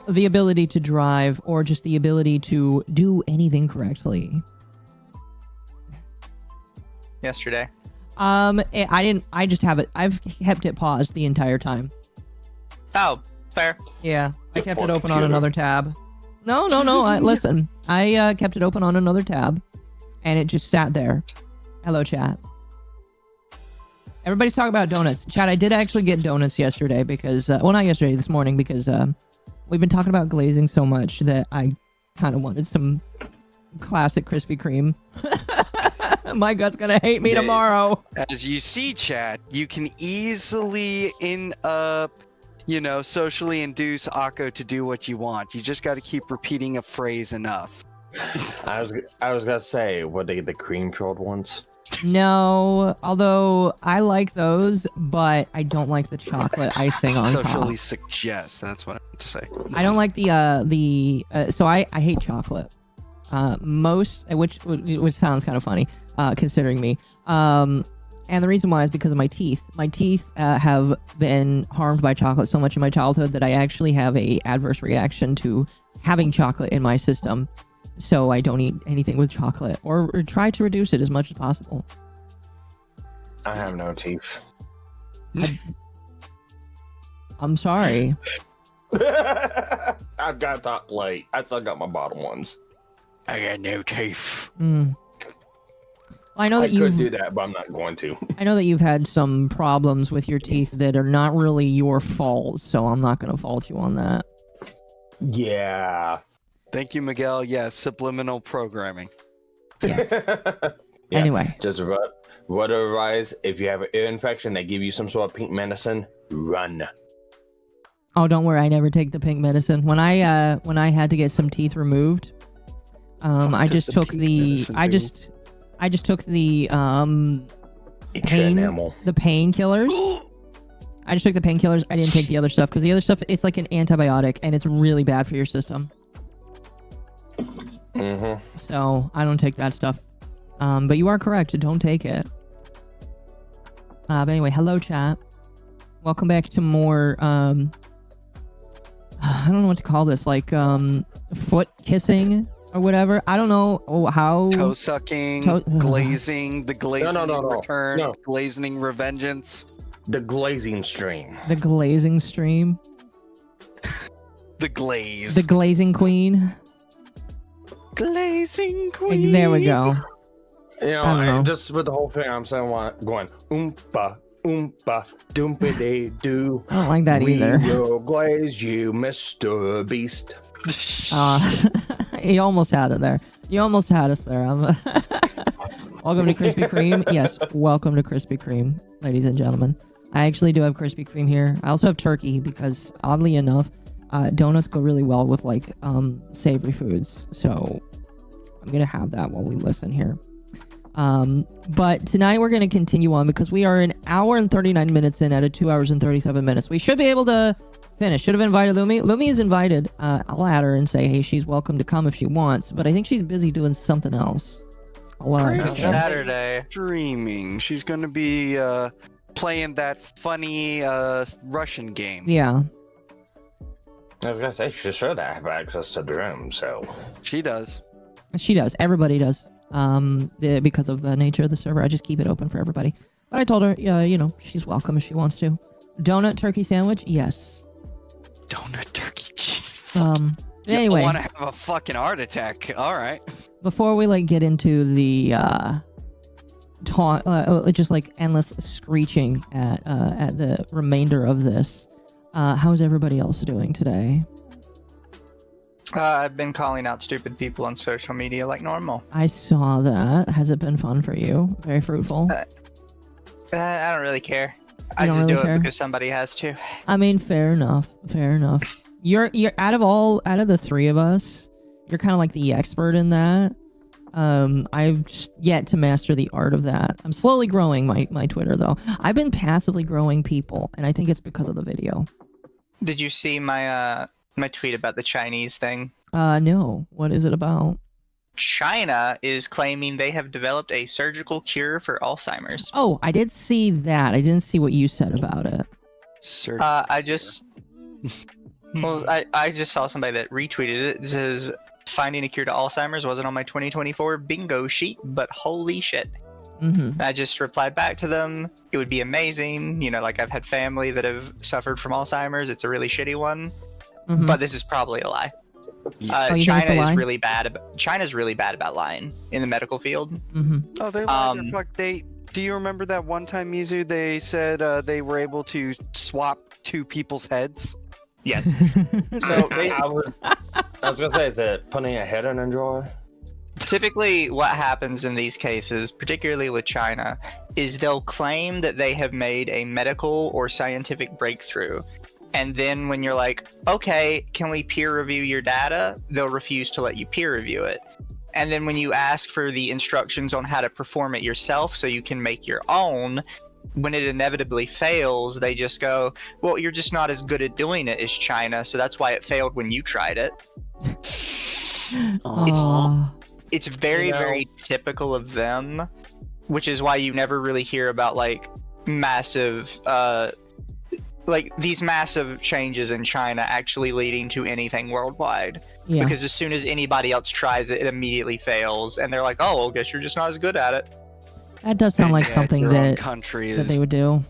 the ability to drive or just the ability to do anything correctly. Yesterday. I didn't. I just have it. I've kept it paused the entire time. Oh, fair. Yeah, I kept it open computer. on another tab. No. Listen, I kept it open on another tab, and it just sat there. Hello, chat. Everybody's talking about donuts. Chat, I did actually get donuts yesterday because, well, not yesterday, this morning, because we've been talking about glazing so much that I kind of wanted some classic Krispy Kreme. My gut's gonna hate me tomorrow. As you see, chat, you can easily socially induce Akko to do what you want. You just got to keep repeating a phrase enough. I was gonna say, what they the cream-filled ones? No, although I like those, but I don't like the chocolate icing on Socially top. suggest. That's what I meant to say. I don't like so I hate chocolate. Which sounds kind of funny, considering me. And the reason why is because of my teeth. My teeth have been harmed by chocolate so much in my childhood that I actually have a adverse reaction to having chocolate in my system. So I don't eat anything with chocolate, or try to reduce it as much as possible. I have no teeth. I'm sorry. I've got top plate. I still got my bottom ones. I got no teeth. Well, I know that I could do that, but I'm not going to. I know that you've had some problems with your teeth that are not really your fault, so I'm not going to fault you on that. Yeah. Thank you, Miguel. Yes, subliminal programming. Yes. Yeah. Anyway. Just otherwise, if you have an ear infection, they give you some sort of pink medicine, run. Oh, don't worry. I never take the pink medicine. When I had to get some teeth removed, I just took the painkillers. I just took the painkillers. I didn't take the other stuff because the other stuff, it's like an antibiotic and it's really bad for your system. Mm-hmm. So I don't take that stuff. But you are correct. Don't take it. But anyway, hello chat. Welcome back to more, I don't know what to call this, like, foot kissing or whatever. I don't know how. Toe sucking, glazing, the glazing return, glazing revengeance. The glazing stream. The glazing stream. The glaze. The glazing queen. Glazing queen. There we go. You know, just with the whole thing, I'm saying, going oompa, oompa, doompity doo. I don't like that either. We will glaze you, MrBeast. You almost had it there. You almost had us there. Welcome to Krispy Kreme. Yes, welcome to Krispy Kreme, ladies and gentlemen. I actually do have Krispy Kreme here. I also have turkey because, oddly enough, donuts go really well with like savory foods. So I'm gonna have that while we listen here. But tonight we're gonna continue on because we are an hour and 39 minutes in out of 2 hours and 37 minutes. We should be able to finish. Should have invited Lumi. Lumi is invited. I'll add her and say, hey, she's welcome to come if she wants. But I think she's busy doing something else. Saturday. Streaming. She's gonna be playing that funny Russian game. Yeah. I was gonna say she should have access to the room, so she does. She does. Everybody does. Because of the nature of the server, I just keep it open for everybody. But I told her, she's welcome if she wants to. Donut turkey sandwich, yes. Donut turkey, jeez. Anyway, I want to have a fucking heart attack. All right. Before we get into the just like endless screeching at the remainder of this, how's everybody else doing today? I've been calling out stupid people on social media like normal. I saw that. Has it been fun for you? Very fruitful? I don't really care. I don't just really do care? it because somebody has to. I mean, fair enough. Fair enough. You're out of the three of us, you're kind of like the expert in that. I've yet to master the art of that. I'm slowly growing my Twitter though. I've been passively growing people, and I think it's because of the video. Did you see my my tweet about the Chinese thing? No. What is it about? China is claiming they have developed a surgical cure for Alzheimer's. Oh, I did see that. I didn't see what you said about it. I just Well, I just saw somebody that retweeted it. It says, finding a cure to Alzheimer's wasn't on my 2024 bingo sheet, but holy shit. I just replied back to them. It would be amazing. You know, like I've had family that have suffered from Alzheimer's. It's a really shitty one, but this is probably a lie. China is really bad. China's really bad about lying in the medical field. Oh, they lied. Do you remember that one time, Mizu? They said they were able to swap two people's heads. Yes. So I was gonna say, is it putting a head in a drawer? Typically, what happens in these cases, particularly with China, is they'll claim that they have made a medical or scientific breakthrough. And then when you're like, okay, can we peer review your data? They'll refuse to let you peer review it. And then when you ask for the instructions on how to perform it yourself so you can make your own, when it inevitably fails, they just go, well, you're just not as good at doing it as China, so that's why it failed when you tried it. It's very, very typical of them, which is why you never really hear about like massive, these massive changes in China actually leading to anything worldwide. Yeah. Because as soon as anybody else tries it, it immediately fails, and they're like, "Oh, well, guess you're just not as good at it." That does sound like something that they would do.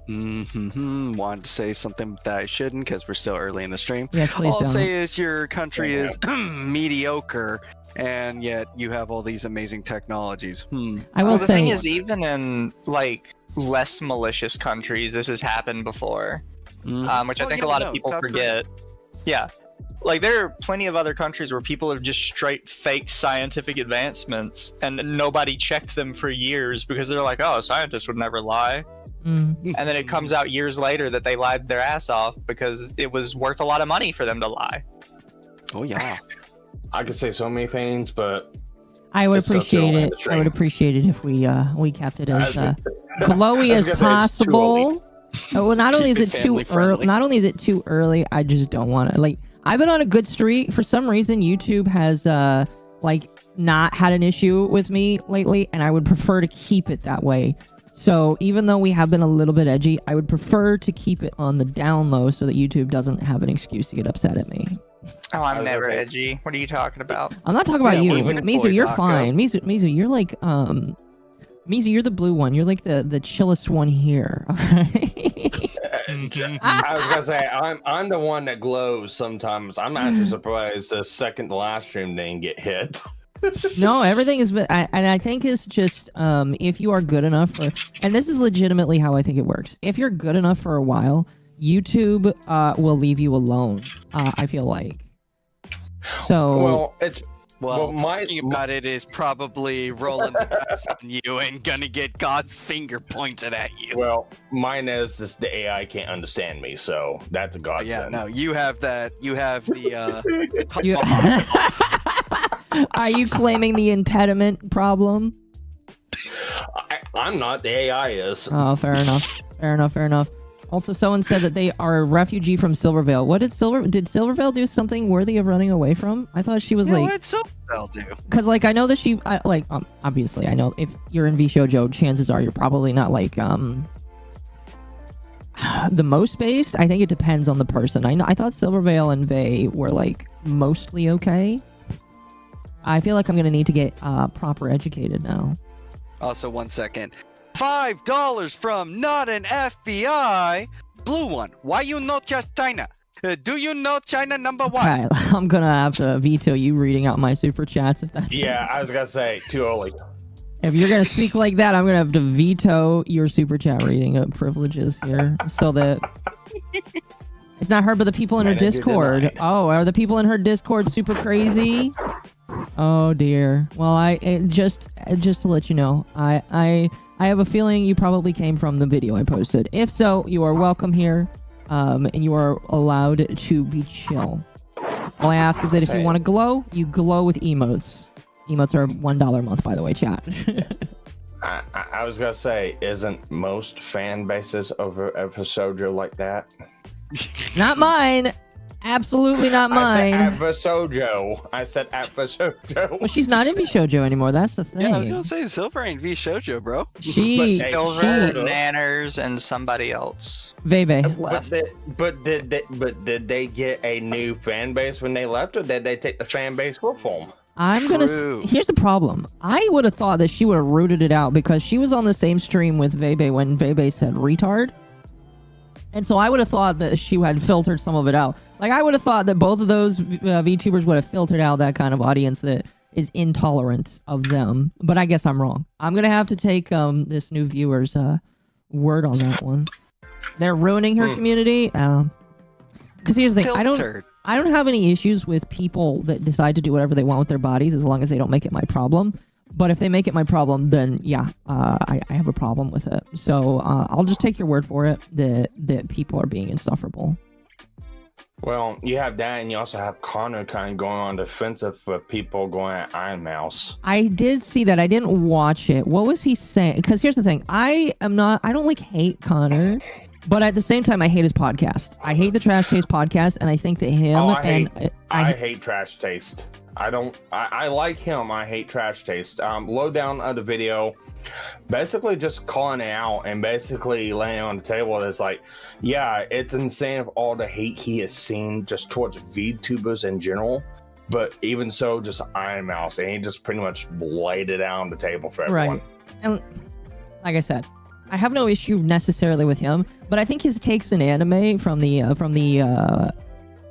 Wanted to say something that I shouldn't because we're still early in the stream. Yes, please. All I'll say is your country is mediocre, and yet you have all these amazing technologies. I will say, the thing is, even in like less malicious countries, this has happened before, which I think a lot of people forget. Yeah, like there are plenty of other countries where people have just straight faked scientific advancements, and nobody checked them for years because they're like, "Oh, scientists would never lie." And then it comes out years later that they lied their ass off because it was worth a lot of money for them to lie. Oh yeah. I could say so many things, but I would appreciate it. I would appreciate it if we kept it as glowy as possible. Well, not only is it too early, not only is it too early, I just don't want to. Like, I've been on a good streak. For some reason, YouTube has not had an issue with me lately, and I would prefer to keep it that way. So even though we have been a little bit edgy, I would prefer to keep it on the down low so that YouTube doesn't have an excuse to get upset at me. Oh, I'm never edgy. What are you talking about? I'm not talking about you. Mizu, you're fine. Mizu, you're like, Mizu, you're the blue one. You're like the chillest one here. I was gonna say, I'm the one that glows sometimes. I'm actually surprised the second to last stream didn't get hit. No, everything is, and I think it's just if you are good enough for, and this is legitimately how I think it works. If you're good enough for a while, YouTube will leave you alone. I feel like. So talking about it is probably rolling the dice on you and gonna get God's finger pointed at you. Well, mine is just the AI can't understand me, so that's a godsend. Yeah, no, you have that. You have the. Are you claiming the impediment problem? I'm not. The AI is. Oh, fair enough. Fair enough. Also, someone said that they are a refugee from Silvervale. What did Silvervale do something worthy of running away from? I thought she was like. What did Silvervale do? Because like I know that she obviously I know if you're in VShojo, chances are you're probably not like the most based. I think it depends on the person. I thought Silvervale and Vey were like mostly okay. I feel like I'm gonna need to get proper educated now. Also, 1 second. $5 from not an FBI. Blue one. Why you not just China? Do you know China number one? Okay, I'm gonna have to veto you reading out my super chats if that's. Yeah, I was gonna say too early. If you're gonna speak like that, I'm gonna have to veto your super chat reading privileges here, so that it's not her, but the people in her Discord. Oh, are the people in her Discord super crazy? Oh dear. Well, just to let you know, I have a feeling you probably came from the video I posted. If so, you are welcome here, and you are allowed to be chill. All I ask is that if you want to glow, you glow with emotes. Emotes are $1 a month, by the way, chat. I was gonna say, isn't most fan bases over episode like that? Not mine. Absolutely not I mine. said Shoujo. I said Shoujo. Well, she's not in Shoujo anymore. That's the thing. Yeah, I was gonna say Silver ain't V Shoujo, bro. She, Silver, Shoujo. Nanners, and somebody else. Vebe. But did they get a new fan base when they left, or did they take the fan base with them? I'm True. Here's the problem. I would have thought that she would have rooted it out because she was on the same stream with Vebe when Vebe said retard. And so I would have thought that she had filtered some of it out. Like, I would have thought that both of those VTubers would have filtered out that kind of audience that is intolerant of them. But I guess I'm wrong. I'm going to have to take this new viewer's word on that one. They're ruining her community. Because here's the thing. Filtered. I don't have any issues with people that decide to do whatever they want with their bodies as long as they don't make it my problem. But if they make it my problem, then yeah, I have a problem with it. So I'll just take your word for it that people are being insufferable. Well, you have that, and you also have Connor kind of going on defensive for people going at Iron Mouse. I did see that. I didn't watch it. What was he saying? Because here's the thing. I don't like hate Connor, but at the same time, I hate his podcast. I hate the Trash Taste podcast, and I think that him I hate Trash Taste. I like him. I hate Trash Taste. Lowdown of the video, basically just calling it out and basically laying on the table is like, yeah, it's insane of all the hate he has seen just towards VTubers in general. But even so, just Iron Mouse, and he just pretty much laid it out on the table for everyone. Right. And like I said, I have no issue necessarily with him, but I think his takes in anime from the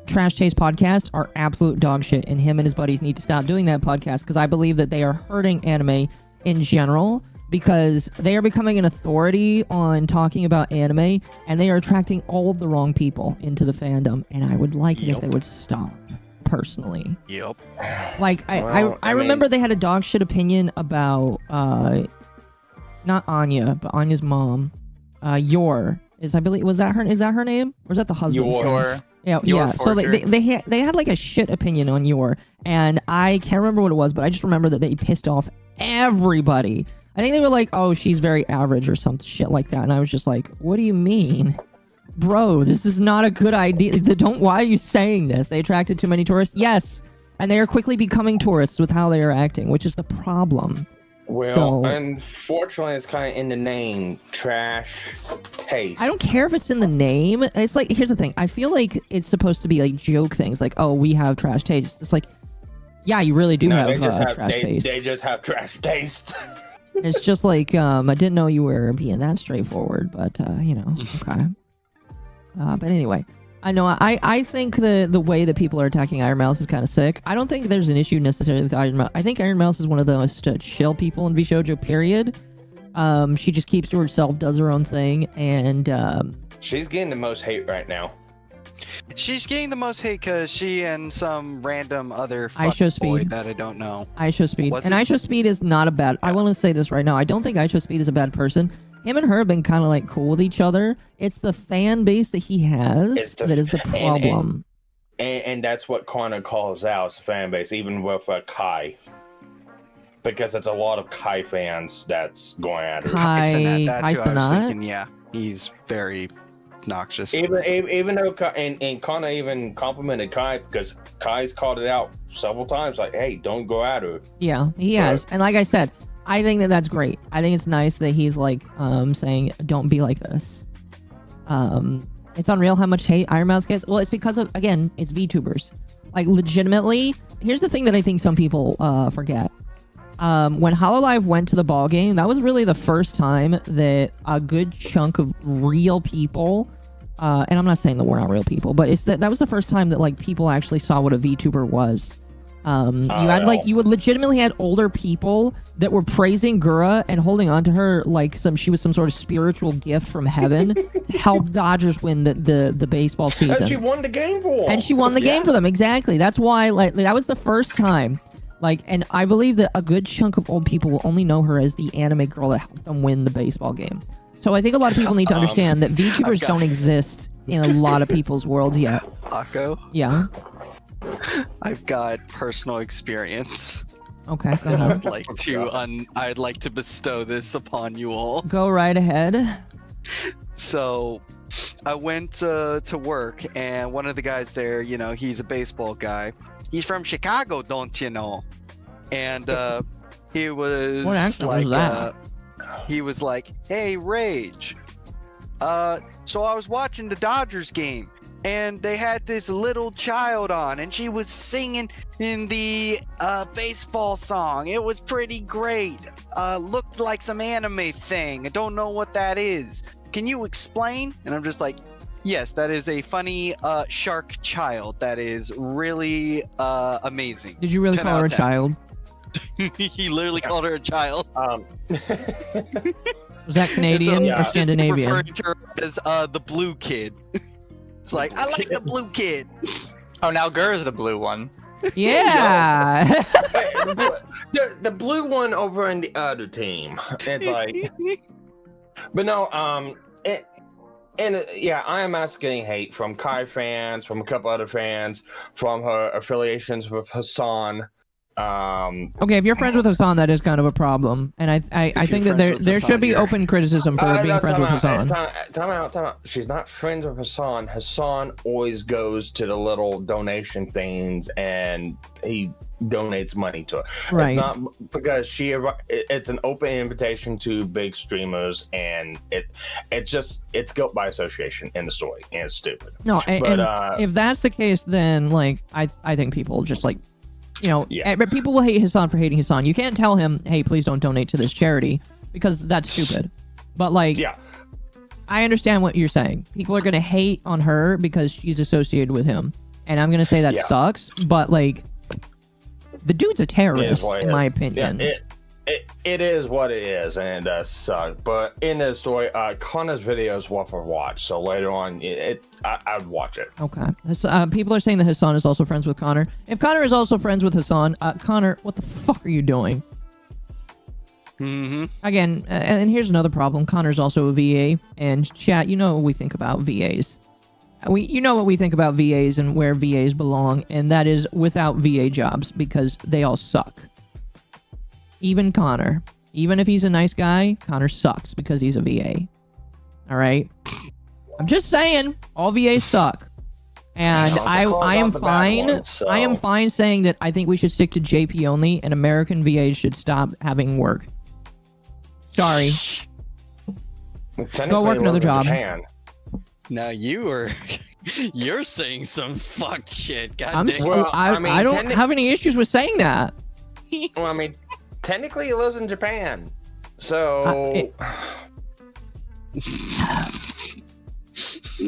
Trash Taste podcast are absolute dog shit, and him and his buddies need to stop doing that podcast because I believe that they are hurting anime in general because they are becoming an authority on talking about anime, and they are attracting all of the wrong people into the fandom, and I would like it if they would stop, personally. Yep. Like, I remember they had a dog shit opinion about, not Anya, but Anya's mom, Yor. Is that her name? Or is that the husband's name? Yor. Yeah. So they had like a shit opinion on Yor, and I can't remember what it was, but I just remember that they pissed off everybody. I think they were like, "Oh, she's very average" or some shit like that, and I was just like, "What do you mean, bro? This is not a good idea. Why are you saying this? They attracted too many tourists. Yes, and they are quickly becoming tourists with how they are acting, which is the problem." Well, unfortunately, it's kind of in the name, Trash Taste. I don't care if it's in the name. It's like, here's the thing. I feel like it's supposed to be like joke things, like, oh, we have Trash Taste. It's like, yeah, you really do have Trash Taste. They just have Trash Taste. It's just like, I didn't know you were being that straightforward, but, okay. But anyway, I know, I think the way that people are attacking Iron Mouse is kind of sick. I don't think there's an issue necessarily with Iron Mouse. I think Iron Mouse is one of the most chill people in VShojo, period. She just keeps to herself, does her own thing, and... she's getting the most hate right now. She's getting the most hate because she and some random other boy that I don't know. IShowSpeed. And IShowSpeed is not a bad... I want to say this right now. I don't think IShowSpeed is a bad person. Him and her have been kind of like cool with each other. It's the fan base that he has that is the problem. And that's what Connor calls out, as a fan base, even with Kai. Because it's a lot of Kai fans that's going at her. Kai, that's who I was thinking, yeah. He's very noxious. Even though and Connor even complimented Kai because Kai's called it out several times, like, hey, don't go at her. Yeah, he has. And like I said, I think that that's great. I think it's nice that he's like saying, don't be like this. It's unreal how much hate Iron Mouse gets. Well, it's because of, again, it's VTubers. Like, legitimately, here's the thing that I think some people forget. When HoloLive went to the ball game, that was really the first time that a good chunk of real people, and I'm not saying that we're not real people, but it's that was the first time that like people actually saw what a VTuber was. You would legitimately had older people that were praising Gura and holding on to her like she was some sort of spiritual gift from heaven to help Dodgers win the baseball season. And she won the game for them. And she won the game for them, exactly. That's why that was the first time. And I believe that a good chunk of old people will only know her as the anime girl that helped them win the baseball game. So I think a lot of people need to understand that VTubers don't exist in a lot of people's worlds yet. Akko? Yeah? I've got personal experience. Okay, go ahead. I'd like to bestow this upon you all. Go right ahead. So, I went to work, and one of the guys there, you know, he's a baseball guy. He's from Chicago, don't you know? And he was What accent like, was that? he was like, "Hey, Rage. So I was watching the Dodgers game, and they had this little child on, and she was singing in the baseball song. It was pretty great. Looked like some anime thing. I don't know what that is. Can you explain?" And I'm just like, yes, that is a funny shark child. That is really amazing. Did you really 10 call out her a of 10. child? He literally called her a child. Was that Canadian yeah. or Just Scandinavian? Referring to her as the blue kid. It's like, I like the blue kid. Oh, now Gur's the blue one. Yeah. The blue one over in the other team. It's like, but no, yeah, I am also getting hate from Kai fans, from a couple other fans, from her affiliations with Hassan. Okay, if you're friends with Hassan, that is kind of a problem, and I you're think that friends there with there Hassan, should be you're- open criticism for being No, friends with Hassan. Time out. She's not friends with Hassan. Hassan always goes to the little donation things, and he donates money to it. Right. It's not because it's an open invitation to big streamers, and it's guilt by association in the story, and it's stupid. No, and But, if that's the case, then like I think people just like, you know, Yeah. but people will hate Hassan for hating Hassan. You can't tell him, hey, please don't donate to this charity, because that's stupid. But like, Yeah. I understand what you're saying. People are gonna hate on her because she's associated with him, and I'm gonna say that Yeah. sucks. But like, the dude's a terrorist, what it in my is. opinion. Yeah, it is what it is, and it does suck. But in the story, Connor's video is worth a watch. So later on, I'd watch it. Okay. People are saying that Hassan is also friends with Connor. If Connor is also friends with Hassan, Connor, what the fuck are you doing? Mm-hmm. Again, and here's another problem. Connor's also a VA, and chat, you know what we think about VAs. You know what we think about VAs and where VAs belong, and that is without VA jobs, because they all suck. Even Connor. Even if he's a nice guy, Connor sucks because he's a VA. Alright? I'm just saying, all VAs suck. And No, I am about the bad fine. ones, so- I am fine saying that I think we should stick to JP only, and American VAs should stop having work. Sorry. Technically, work it another was in job. Japan. Now you're saying some fucked shit. God I'm damn. Well, I I mean, don't have any issues with saying that. Well, I mean, technically, he lives in Japan. So,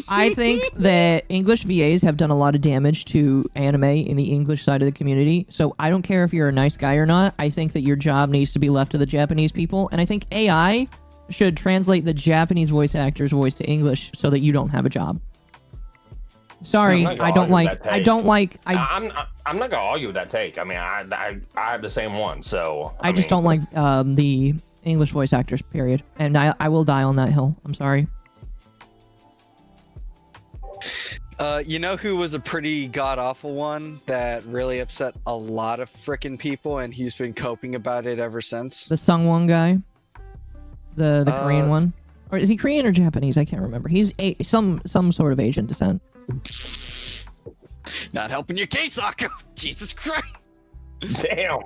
I think that English VAs have done a lot of damage to anime in the English side of the community. So I don't care if you're a nice guy or not. I think that your job needs to be left to the Japanese people. And I think AI should translate the Japanese voice actor's voice to English so that you don't have a job. Sorry, I'm not I gonna don't argue like. with that I take. don't like. I'm not gonna argue with that take. I mean, I have the same one. So I just don't like the English voice actors. Period. And I will die on that hill. I'm sorry. You know who was a pretty god-awful one that really upset a lot of frickin' people, and he's been coping about it ever since? The Sungwon guy, the Korean one, or is he Korean or Japanese? I can't remember. He's some sort of Asian descent. Not helping your case, Akko! Jesus Christ! Damn.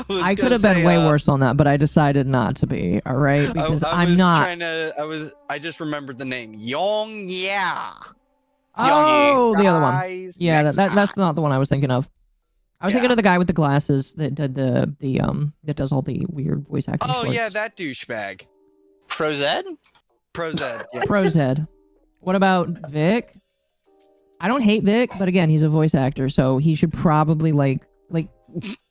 I could have been way worse on that, but I decided not to be. All right, because I I'm was not. trying to. I just remembered the name. Yong Ya. Oh, the other one. Guys, Yeah, next that's time. not the one I was thinking of. I was thinking of the guy with the glasses that did the that does all the weird voice acting. Oh yeah, shorts. that douchebag. Prozed? Prozed. Yeah. Prozed. What about Vic? I don't hate Vic, but again, he's a voice actor, so he should probably like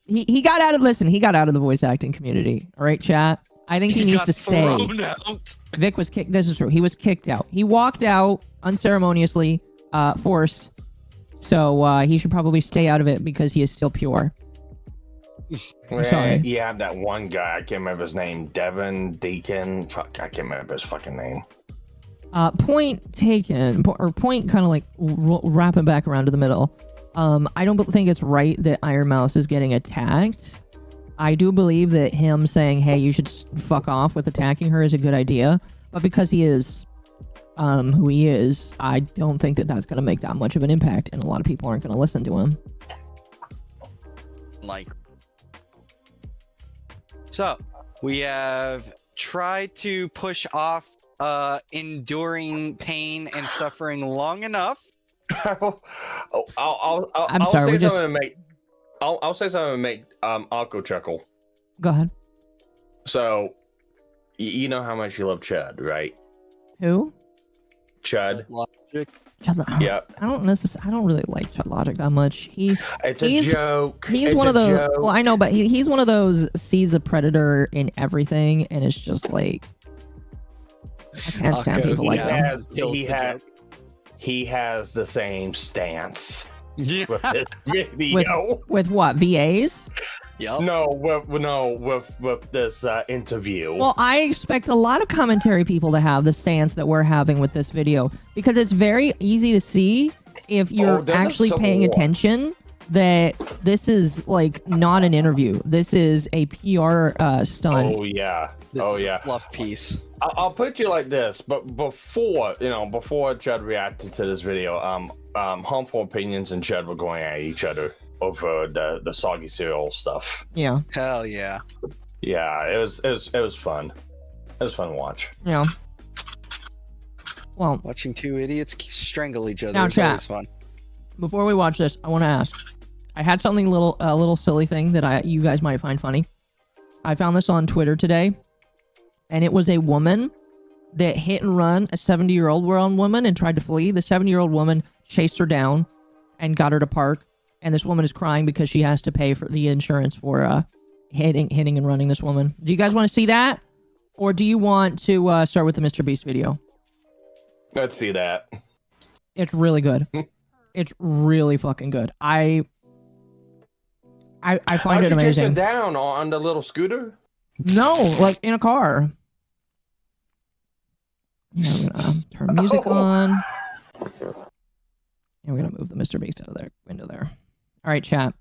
he got out of the voice acting community. All right, chat. I think he needs got to stay. thrown out. Vic was kicked. This is true. He was kicked out. He walked out unceremoniously, forced. So he should probably stay out of it because he is still pure. sorry. You have that one guy. I can't remember his name. Devin Deacon. Fuck, I can't remember his fucking name. Point taken, or point kind of like wrapping back around to the middle. I don't think it's right that Iron Mouse is getting attacked. I do believe that him saying, hey, you should fuck off with attacking her is a good idea. But because he is who he is, I don't think that that's going to make that much of an impact. And a lot of people aren't going to listen to him. Like, so we have tried to push off enduring pain and suffering long enough. I'll sorry, say something to make. I'll say something to make Akko chuckle. Go ahead. So, you know how much you love Chud, right? Who? Chud. Logic. Yep. I don't really like Chud Logic that much. It's a joke. He's one of those. Well, I know, but he's one of those sees a predator in everything, and it's just like I can't stand people like that. He has the same stance Yeah. with this video. With what, VAs? Yep. No, with this interview. Well, I expect a lot of commentary people to have the stance that we're having with this video, because it's very easy to see if you're actually paying attention that this is like not an interview. This is a PR stunt. Oh yeah. This Oh is a yeah. fluff piece. I'll put you like this, but before Chud reacted to this video, harmful opinions and Chud were going at each other over the soggy cereal stuff. Yeah. Hell yeah. Yeah, it was fun. It was fun to watch. Yeah. Well, Watching two idiots strangle each other Now, is chat. always fun. before we watch this, I want to ask. I had something a little silly thing that you guys might find funny. I found this on Twitter today, and it was a woman that hit and run a 70-year-old woman and tried to flee. The 70-year-old woman chased her down and got her to park, and this woman is crying because she has to pay for the insurance for hitting and running this woman. Do you guys want to see that, or do you want to start with the MrBeast video? Let's see that. It's really good. It's really fucking good. I find it amazing. Chase her down on the little scooter? No, like in a car. Yeah, I'm gonna turn music on. And we're gonna move the MrBeast out of their window there. All right, chat.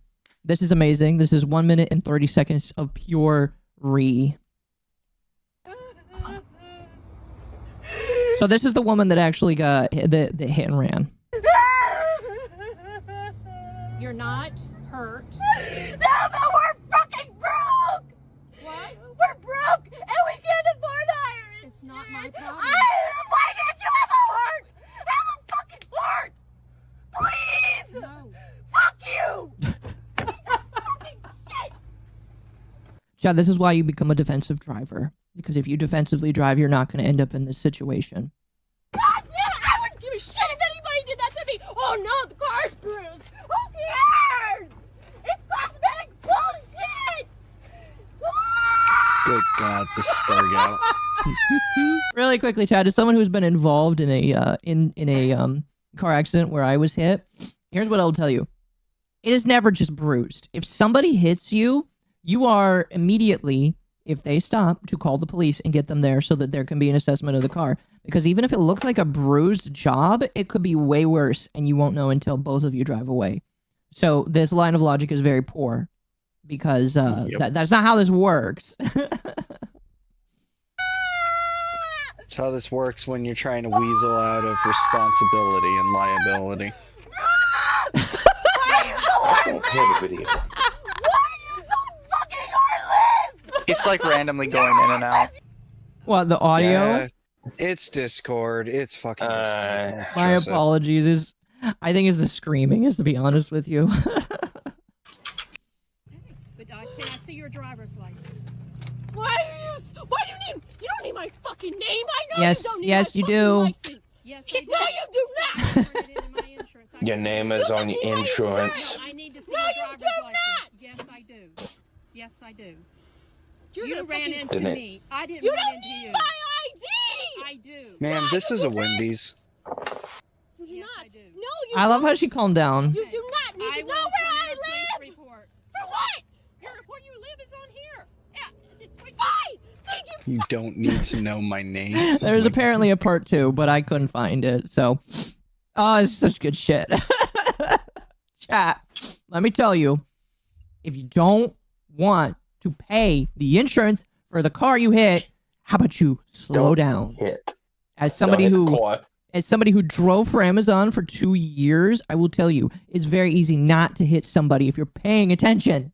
This is amazing. This is 1 minute and 30 seconds of pure re. So this is the woman that actually got the hit and ran. You're not hurt. No, but we're fucking broke! What? We're broke and we can't afford to hire it! It's not my problem. Why can't you have a heart? Have a fucking heart! Please! No. Fuck you! Piece of fucking shit! Chad, this is why you become a defensive driver. Because if you defensively drive, you're not going to end up in this situation. God damn it! I wouldn't give a shit if anybody did that to me! Oh no, the car's bruised! Who cares? It's cosmetic bullshit! Good God, the spurg out. Really quickly, Chad, as someone who's been involved in a car accident where I was hit, here's what I'll tell you. It is never just bruised. If somebody hits you, you are immediately, if they stop, to call the police and get them there so that there can be an assessment of the car. Because even if it looks like a bruised job, it could be way worse, and you won't know until both of you drive away. So this line of logic is very poor, because that's not how this works. That's how this works when you're trying to weasel out of responsibility and liability. I can't hear the video. Why are you so fucking heartless? It's like randomly going in and out. What, the audio? Yeah, it's Discord. It's fucking Discord. My Trust it. apologies. I think it's the screaming, is to be honest with you. But can I see your driver's license? Why do you need? You don't need my fucking name. I know Yes, you don't need yes, my you fucking do. license. Yes, I No, you do not. Turn it in my insurance. Your name is on your insurance. I need to see No, your you driver's do license. Yes, I do. Yes, I do. You're You gonna ran fucking- into Didn't it? me. I didn't You run don't into need you. my ID. I do. Man, this is a Wendy's. You do Yes, not. I do. No, you. I love don't. how she calmed down. You do not need I to know will where I submit a police live. report. For what? Where you live is on here. Yeah. Fine. Thank you. You don't need to know my name. There's apparently a part 2, but I couldn't find it, so... Oh, it's such good shit. Chat, let me tell you, if you don't want to pay the insurance for the car you hit, how about you slow Don't down? hit. As somebody Don't hit the who car. As somebody who drove for Amazon for 2 years, I will tell you, it's very easy not to hit somebody if you're paying attention.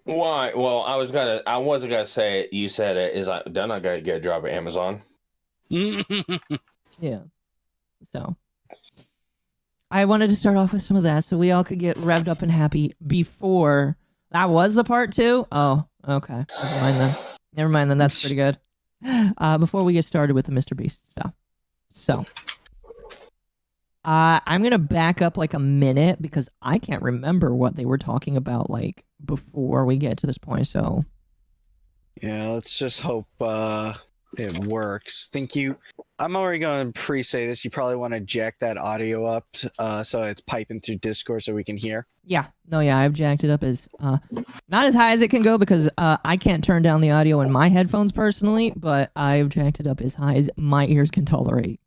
Why? Well, I wasn't gonna say it. You said it. Is like they're not gonna get a job at Amazon. Yeah. So I wanted to start off with some of that so we all could get revved up and happy before that was the part 2. Oh, okay. Never mind then. That's pretty good. Before we get started with the MrBeast stuff. So I'm gonna back up like a minute because I can't remember what they were talking about like before we get to this point. So Yeah, let's just hope it works. I'm already going to pre-say this. You probably want to jack that audio up so it's piping through Discord so we can hear. yeah, I've jacked it up as not as high as it can go because I can't turn down the audio in my headphones personally, but I've jacked it up as high as my ears can tolerate.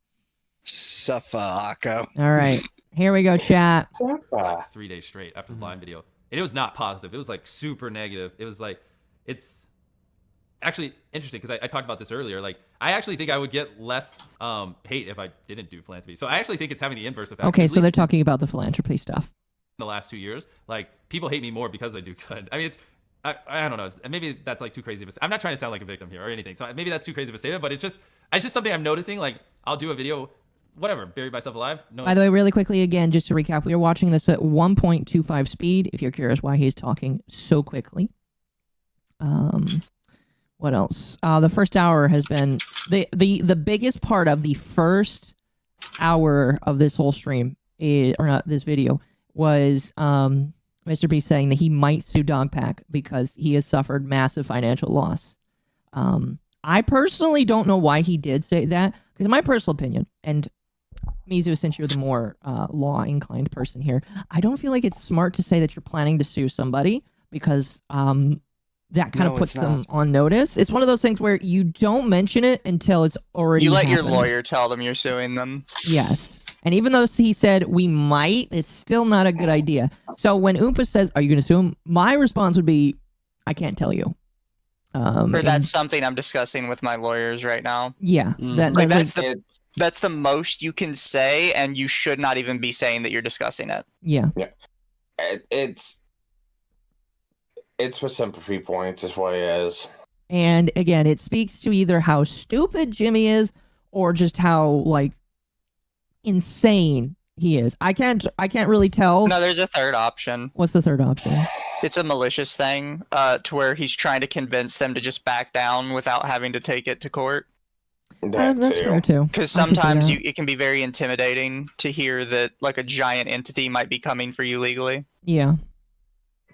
MommaOcco. All right, here we go, chat. 3 days straight after the blind video. And it was not positive. It was like super negative. It was like, it's actually interesting because I talked about this earlier. Like, I actually think I would get less hate if I didn't do philanthropy. So I actually think it's having the inverse effect. Okay, At so least they're talking about the philanthropy stuff. in the last 2 years, like, people hate me more because I do good. I mean, I don't know. Maybe that's like too crazy of a, I'm not trying to sound like a victim here or anything. So maybe that's too crazy of a statement, but it's just something I'm noticing. Like, I'll do a video, whatever, buried myself alive. No. By the way, really quickly, again, just to recap, we are watching this at 1.25 speed, if you're curious why he's talking so quickly. What else? The first hour has been... The biggest part of the first hour of this whole stream, or not, this video, was MrBeast saying that he might sue Dogpack because he has suffered massive financial loss. I personally don't know why he did say that, because in my personal opinion, and Mizu, since you're the more law-inclined person here, I don't feel like it's smart to say that you're planning to sue somebody because that kind of puts them on notice. It's one of those things where you don't mention it until it's already You let happened. your lawyer tell them you're suing them. Yes. And even though he said we might, it's still not a good idea. So when Oompa says, are you going to sue him? My response would be, I can't tell you. Or that's something I'm discussing with my lawyers right now. Yeah. Like, That's that's the most you can say, and you should not even be saying that you're discussing it. yeah. It's for sympathy points, is what it is. And again, it speaks to either how stupid Jimmy is or just how like insane he is. I can't really tell. No, there's a third option. What's the third option? It's a malicious thing, to where he's trying to convince them to just back down without having to take it to court. That's fair too. Because I can see sometimes that. it can be very intimidating to hear that like a giant entity might be coming for you legally. Yeah,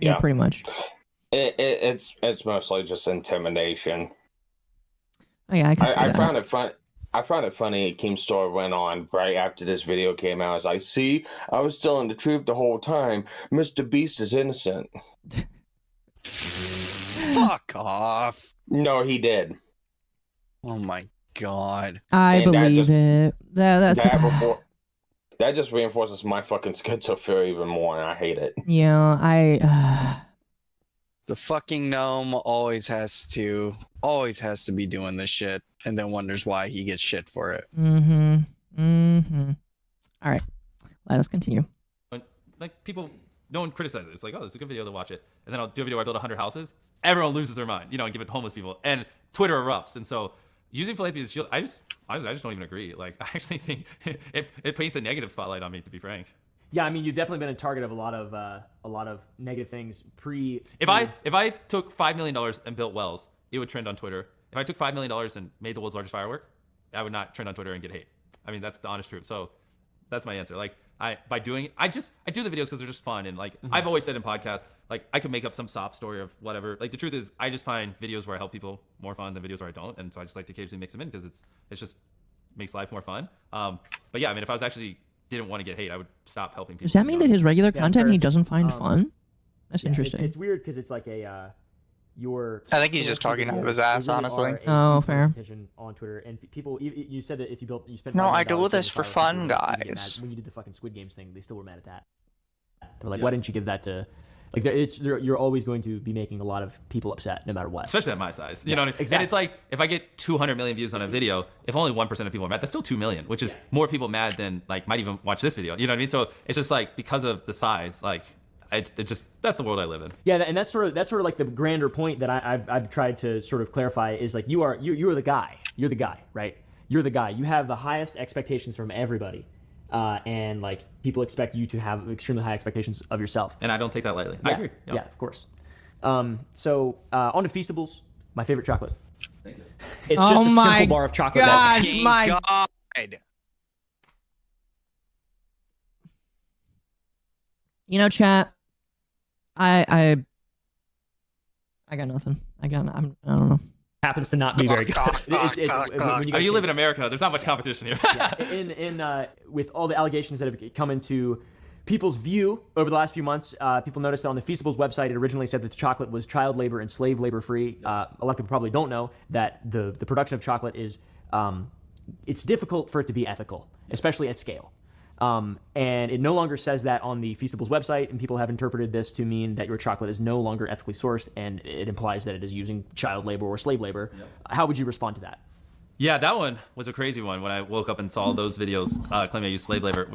Yeah. pretty much. It's mostly just intimidation. Oh yeah, I can see I that. found it fun. I found it funny. Keemstar went on right after this video came out. I was like, "See, I was telling the truth the whole time. MrBeast is innocent." Fuck off. No, he did. Oh my god. I And that believe just- it. That's That just reinforces my fucking schizophrenia even more, and I hate it. yeah. The fucking gnome always has to be doing this shit and then wonders why he gets shit for it. All right, let us continue. Like, people, no one criticizes it. It's like, oh, this is a good video to watch it. And then I'll do a video where I build 100 houses. Everyone loses their mind, and give it to homeless people. And Twitter erupts. And so using philanthropy as a shield, I just don't even agree. Like, I actually think it paints a negative spotlight on me, to be frank. Yeah, I mean, you've definitely been a target of a lot of negative things If I took $5 million and built wells, it would trend on Twitter. If I took $5 million and made the world's largest firework, I would not trend on Twitter and get hate. I mean, that's the honest truth. So that's my answer. Like, I do the videos because they're just fun. And like, I've always said in podcasts, like, I could make up some sob story of whatever. Like, the truth is, I just find videos where I help people more fun than videos where I don't. And so I just like to occasionally mix them in because it's just makes life more fun. But yeah, I mean, if I was actually didn't want to get hate, I would stop helping people. Does that mean that his regular content fair. he doesn't find fun? That's interesting. It's weird because it's like I think he's just talking out of his ass, honestly. Oh, fair. On Twitter, and people, you said that if you spent. No, $5 I do million this for fun, people would get mad. guys. When you did the fucking Squid Games thing, they still were mad at that. They're like, why didn't you give that to Like you're always going to be making a lot of people upset, no matter what. Especially at my size, you know what I mean? Exactly. And it's like, if I get 200 million views on a video, if only 1% of people are mad, that's still 2 million, which is more people mad than like might even watch this video. You know what I mean? So it's just like, because of the size, like it just, that's the world I live in. Yeah, and that's sort of like the grander point that I've tried to sort of clarify is like you are the guy. You're the guy, right? You're the guy. You have the highest expectations from everybody. And like people expect you to have extremely high expectations of yourself. And I don't take that lightly. Yeah, I agree. Yep. Yeah, of course. So on to Feastables, my favorite chocolate. Thank you. It's just a simple bar of chocolate. gosh, Fucking my God. You know, chat. I got nothing. I don't know. Happens to not be very good. You live in America. There's not much competition here. Yeah, with all the allegations that have come into people's view over the last few months, people noticed that on the Feastables website, it originally said that the chocolate was child labor and slave labor free. A lot of people probably don't know that the production of chocolate is it's difficult for it to be ethical, especially at scale. And it no longer says that on the Feastables website, and people have interpreted this to mean that your chocolate is no longer ethically sourced, and it implies that it is using child labor or slave labor. Yep. How would you respond to that? Yeah, that one was a crazy one when I woke up and saw those videos claiming I used slave labor.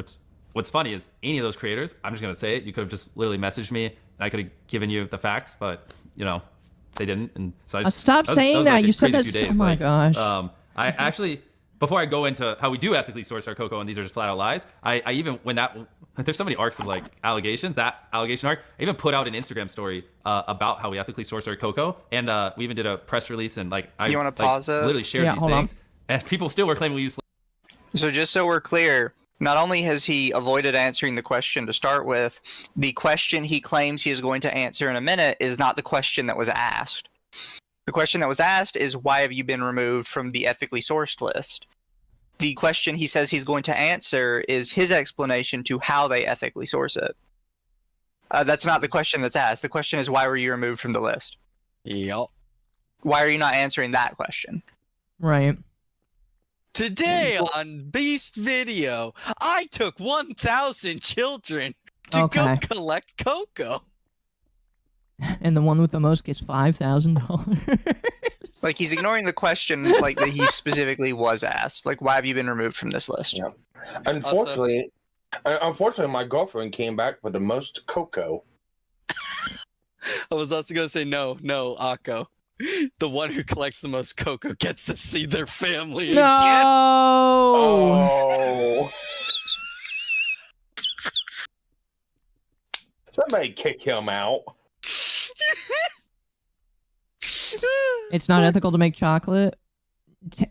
What's funny is any of those creators, I'm just going to say it, you could have just literally messaged me, and I could have given you the facts, but, you know, they didn't. And so Stop saying that. Like you said that. Days. Oh, my gosh. I actually... Before I go into how we do ethically source our cocoa, and these are just flat out lies, I even, when there's so many arcs of like allegations, that allegation arc, I even put out an Instagram story about how we ethically source our cocoa, and we even did a press release, and like You want to pause it? literally shared these things, and people still were claiming we use. So just so we're clear, not only has he avoided answering the question to start with, the question he claims he is going to answer in a minute is not the question that was asked. The question that was asked is, why have you been removed from the ethically sourced list? The question he says he's going to answer is his explanation to how they ethically source it. That's not the question that's asked. The question is, why were you removed from the list? Yep. Why are you not answering that question? Right. Today on Beast Video, I took 1,000 children to go collect cocoa. And the one with the most gets $5,000. Like, he's ignoring the question, like, that he specifically was asked. Like, why have you been removed from this list? Yeah. Unfortunately, my girlfriend came back with the most cocoa. I was also going to say, no, Akko. The one who collects the most cocoa gets to see their family again. Oh. Somebody kick him out. It's not ethical to make chocolate.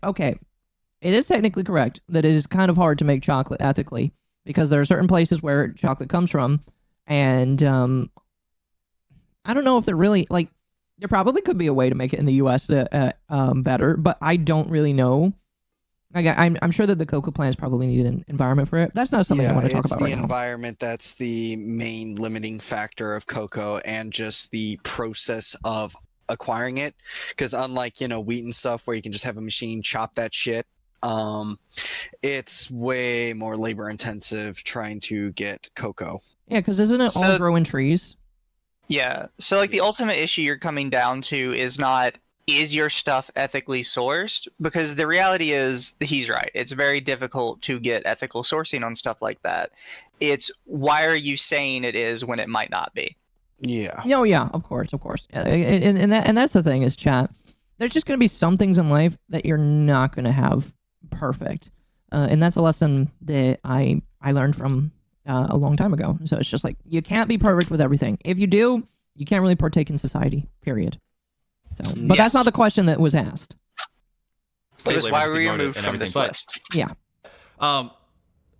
Okay, it is technically correct that it is kind of hard to make chocolate ethically because there are certain places where chocolate comes from, and I don't know if there really like. There probably could be a way to make it in the U.S. Better, but I don't really know. Like, I'm sure that the cocoa plants probably need an environment for it. That's not something I want to talk about right now. It's the environment that's the main limiting factor of cocoa, and just the process of acquiring it. Because unlike, wheat and stuff where you can just have a machine chop that shit, it's way more labor intensive trying to get cocoa. Yeah, because isn't it all growing trees? Yeah, so like the ultimate issue you're coming down to is not, is your stuff ethically sourced? Because the reality is, he's right. It's very difficult to get ethical sourcing on stuff like that. It's, why are you saying it is when it might not be? Yeah. Oh yeah, of course. And that's the thing is, chat. There's just going to be some things in life that you're not going to have perfect. And that's a lesson that I learned from a long time ago. So it's just like, you can't be perfect with everything. If you do, you can't really partake in society, period. So, but that's not the question that was asked. That's why we removed from this list. Yeah.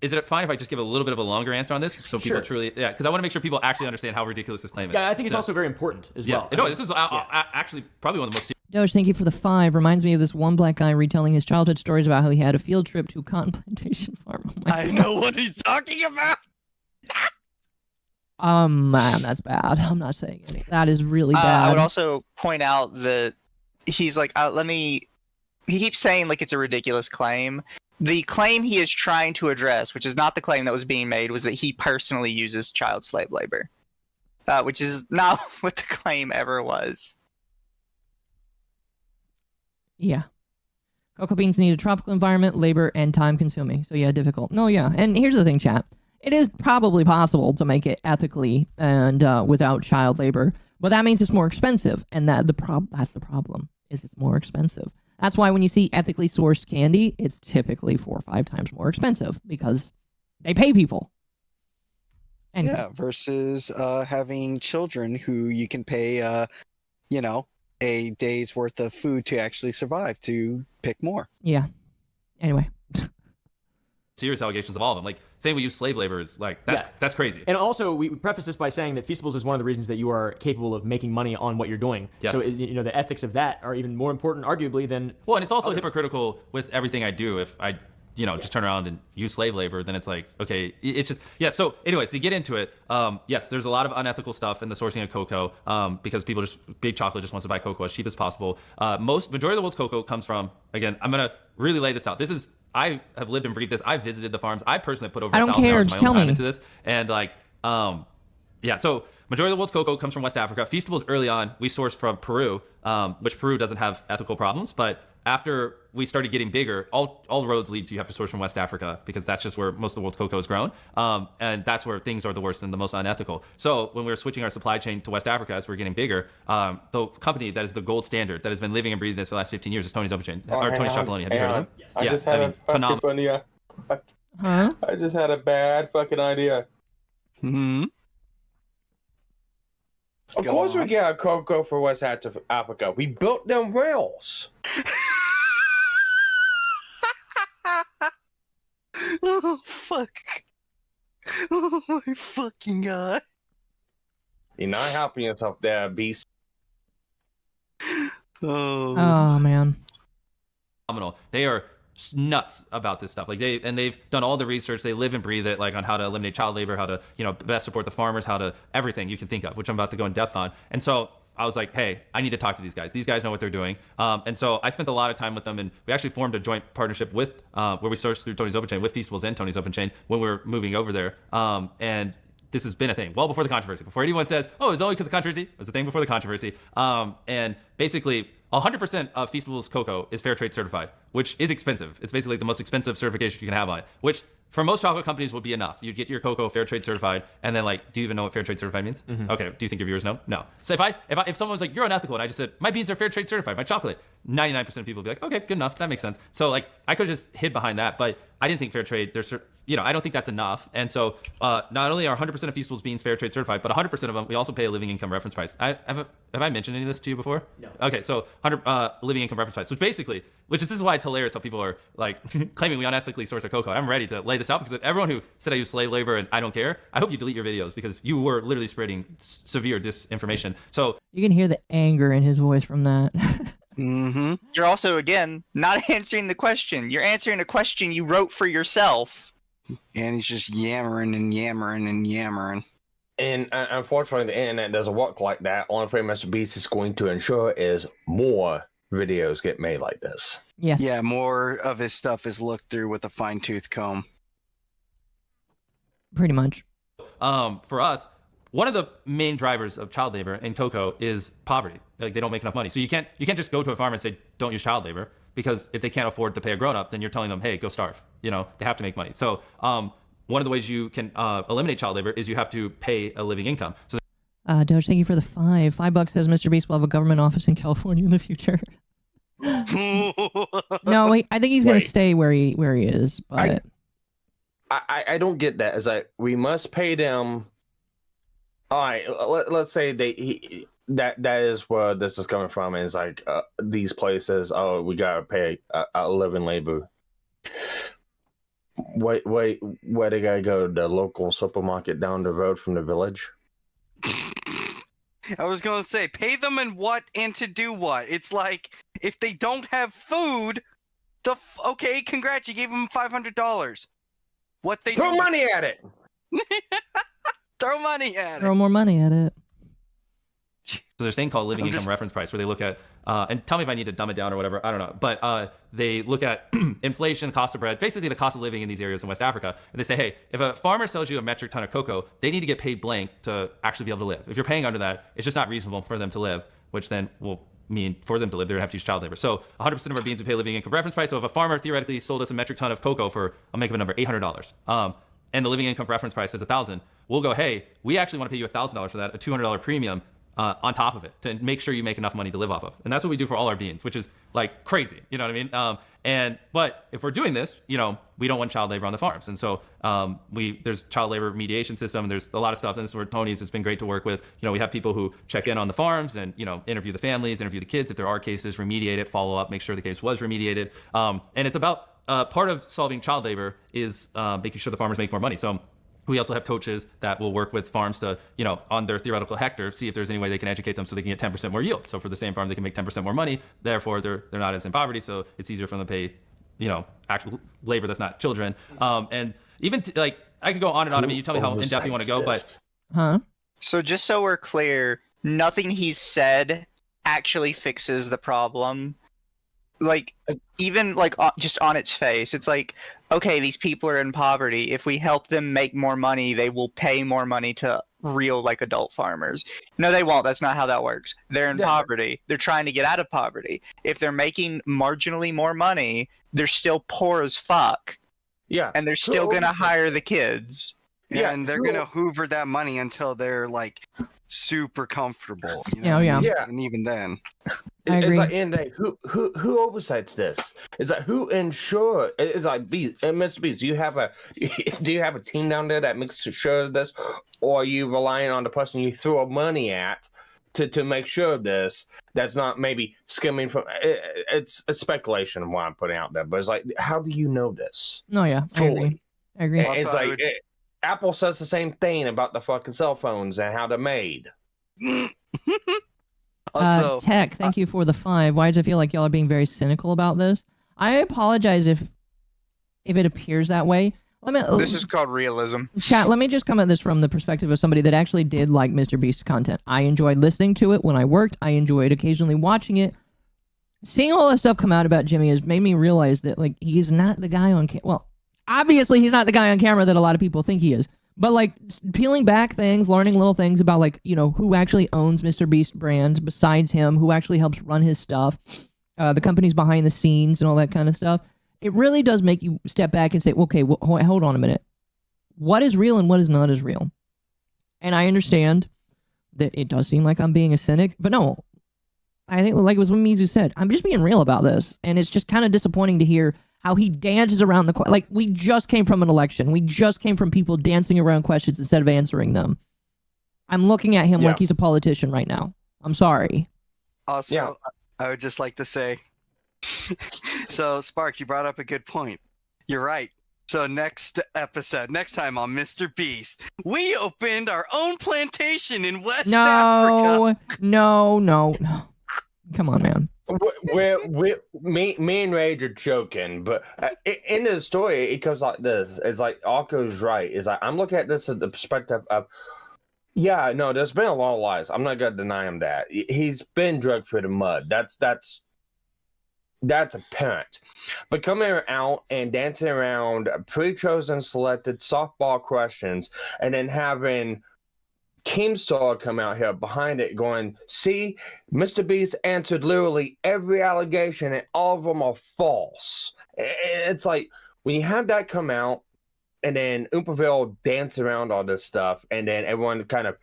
Is it fine if I just give a little bit of a longer answer on this? So people truly, because I want to make sure people actually understand how ridiculous this claim is. Yeah, I think it's also very important as well. No, this is actually probably one of the most. Doge, thank you for the 5. Reminds me of this one black guy retelling his childhood stories about how he had a field trip to a cotton plantation farm. Oh I know what he's talking about. Man, that's bad. I'm not saying anything. That is really bad. I would also point out that he's like, he keeps saying like it's a ridiculous claim. The claim he is trying to address, which is not the claim that was being made, was that he personally uses child slave labor. which is not what the claim ever was. Yeah. Cocoa beans need a tropical environment, labor, and time consuming. So yeah, difficult. No, yeah. And here's the thing, chat. It is probably possible to make it ethically and without child labor, but that means it's more expensive. And that's the problem, is it's more expensive. That's why when you see ethically sourced candy, it's typically 4 or 5 times more expensive because they pay people. Anyway. Yeah, versus having children who you can pay, you know, a day's worth of food to actually survive, to pick more. Yeah. Anyway. Serious allegations of all of them. Like saying we use slave labor is like that's crazy. And also, we preface this by saying that Feastables is one of the reasons that you are capable of making money on what you're doing. Yes. So you know the ethics of that are even more important, arguably, than well, and it's also hypocritical with everything I do. If I just turn around and use slave labor, then it's like, okay, it's just, so anyways, to get into it, yes, there's a lot of unethical stuff in the sourcing of cocoa, because big chocolate just wants to buy cocoa as cheap as possible. Majority of the world's cocoa comes from, again, I'm gonna really lay this out. I have lived and breathed this. I've visited the farms. I personally put over 1,000 hours of my own time into this. And like, so majority of the world's cocoa comes from West Africa. Feastables early on, we sourced from Peru, which Peru doesn't have ethical problems, but after we started getting bigger, all roads lead to you have to source from West Africa because that's just where most of the world's cocoa is grown. And that's where things are the worst and the most unethical. So when we were switching our supply chain to West Africa as we're getting bigger, the company that is the gold standard that has been living and breathing this for the last 15 years is Tony's Open Chain, or Tony's Chocolonely. Have you heard of them? Yes. I just had a fucking funny Huh? I just had a bad fucking idea. Hmm. Of course we get a cocoa for West Africa. We built them rails. Oh, fuck. Oh, my fucking God. You're not helping yourself there, Beast. Oh, man. Phenomenal. They are nuts about this stuff. Like they've done all the research. They live and breathe it, like on how to eliminate child labor, how to best support the farmers, how to everything you can think of, which I'm about to go in depth on. And so I was like, hey, I need to talk to these guys. These guys know what they're doing. And so I spent a lot of time with them, and we actually formed a joint partnership with where we sourced through Tony's Open Chain with Feastables and Tony's Open Chain when we were moving over there. And this has been a thing well before the controversy. Before anyone says, oh, it's only because of controversy, it was a thing before the controversy. And basically, 100% of Feastables cocoa is fair trade certified, which is expensive. It's basically the most expensive certification you can have on it, which for most chocolate companies would be enough. You'd get your cocoa fair trade certified, and then like, do you even know what fair trade certified means? Mm-hmm. Okay, do you think your viewers know? No. So if someone was like, you're unethical, and I just said, my beans are fair trade certified, my chocolate, 99% of people would be like, okay, good enough, that makes sense. So like, I could have just hid behind that, but I didn't think fair trade, I don't think that's enough. And so not only are 100% of Feastables beans fair trade certified, but 100% of them, we also pay a living income reference price. Have I mentioned any of this to you before? No. Okay, so 100 living income reference price, which this is why it's hilarious how people are like claiming we unethically source our cocoa. I'm ready to lay this out because everyone who said I use slave labor and I don't care, I hope you delete your videos because you were literally spreading severe disinformation. So you can hear the anger in his voice from that. Mm-hmm. You're also, again, not answering the question. You're answering a question you wrote for yourself. And he's just yammering and yammering and yammering. And unfortunately, the internet doesn't work like that. Only thing MrBeast is going to ensure is more videos get made like this. Yes. Yeah, more of his stuff is looked through with a fine-tooth comb. Pretty much. For us, one of the main drivers of child labor in cocoa is poverty. Like they don't make enough money. So you can't just go to a farm and say, don't use child labor. Because if they can't afford to pay a grown-up, then you're telling them, hey, go starve. They have to make money. So one of the ways you can eliminate child labor is you have to pay a living income. So Doge, thank you for the $5 says MrBeast will have a government office in California in the future. No, I think he's going to stay where he is. But I don't get that. It's like, we must pay them. All right, let's say that is where this is coming from. Is like these places. Oh, we gotta pay a living labor. Wait, where they gotta go? The local supermarket down the road from the village. I was gonna say, pay them and what and to do what? It's like if they don't have food, okay, congrats, you gave them $500. What they throw do? money at it. Throw money at it. throw more money at it. So there's a thing called living income reference price, where they look at, and tell me if I need to dumb it down or whatever, I don't know. But they look at inflation, cost of bread, basically the cost of living in these areas in West Africa. And they say, hey, if a farmer sells you a metric ton of cocoa, they need to get paid blank to actually be able to live. If you're paying under that, it's just not reasonable for them to live, which then will mean for them to live, they're gonna have to use child labor. So 100% of our beans would pay living income reference price. So if a farmer theoretically sold us a metric ton of cocoa for, I'll make up a number, $800, and the living income reference price is $1,000, we'll go, hey, we actually want to pay you $1,000 for that, a $200 premium on top of it to make sure you make enough money to live off of. And that's what we do for all our beans, which is like crazy, you know what I mean? But if we're doing this, you know, we don't want child labor on the farms. And so there's child labor mediation system, and there's a lot of stuff. And this is where Tony's, it's been great to work with. You know, we have people who check in on the farms and, you know, interview the families, interview the kids. If there are cases, remediate it, follow up, make sure the case was remediated. And it's about part of solving child labor is making sure the farmers make more money. So we also have coaches that will work with farms to, you know, on their theoretical hectare, see if there's any way they can educate them so they can get 10% more yield. So for the same farm, they can make 10% more money. Therefore, they're not as in poverty. So it's easier for them to pay, you know, actual labor that's not children. And even like, I could go on and on. I mean, you tell me how in depth you want to go, but. So just so we're clear, nothing he's said actually fixes the problem. Like, even like just on its face, it's like, okay, these people are in poverty. If we help them make more money, they will pay more money to real like adult farmers. No, they won't. That's not how that works. They're in poverty. They're trying to get out of poverty. If they're making marginally more money, they're still poor as fuck. Yeah. And they're still going to hire the kids. Yeah, and they're gonna hoover that money until they're like super comfortable. You know? Yeah. And even then, I agree. It's like, and who oversights this? It's like, who ensure? It's like, MrBeast, do you have a team down there that makes sure of this, or are you relying on the person you throw money at to make sure of this? That's not maybe skimming from. It's a speculation of what I'm putting out there, but it's like, how do you know this? No, yeah, I agree. I agree. It's Also, like Apple says the same thing about the fucking cell phones and how they're made. also, Tech, thank you for the 5. Why does it feel like y'all are being very cynical about this? I apologize if it appears that way. This is called realism. Chat, let me just come at this from the perspective of somebody that actually did like MrBeast's content. I enjoyed listening to it when I worked. I enjoyed occasionally watching it. Seeing all that stuff come out about Jimmy has made me realize that like he's not the guy on well, obviously he's not the guy on camera that a lot of people think he is. But like peeling back things, learning little things about like, you know, who actually owns MrBeast brands besides him, who actually helps run his stuff, the companies behind the scenes and all that kind of stuff. It really does make you step back and say, okay, hold on a minute. What is real and what is not as real? And I understand that it does seem like I'm being a cynic, but no. I think like it was what Mizu said. I'm just being real about this. And it's just kind of disappointing to hear how he dances around the like we just came from an election. We just came from people dancing around questions instead of answering them. I'm looking at him like he's a politician right now. I'm sorry. Also, I would just like to say, so Sparks, you brought up a good point. You're right. So next time on MrBeast, we opened our own plantation in West Africa. No. Come on, man. Me and Rage are joking, but in the story, it goes like this. It's like Occo's right. It's like I'm looking at this at the perspective of, there's been a lot of lies. I'm not gonna deny him that. He's been drugged through the mud. That's apparent. But coming out and dancing around pre-chosen selected softball questions and then having Keemstar come out here behind it going, see, MrBeast answered literally every allegation and all of them are false. It's like when you have that come out and then Oompaville dance around all this stuff and then everyone kind of,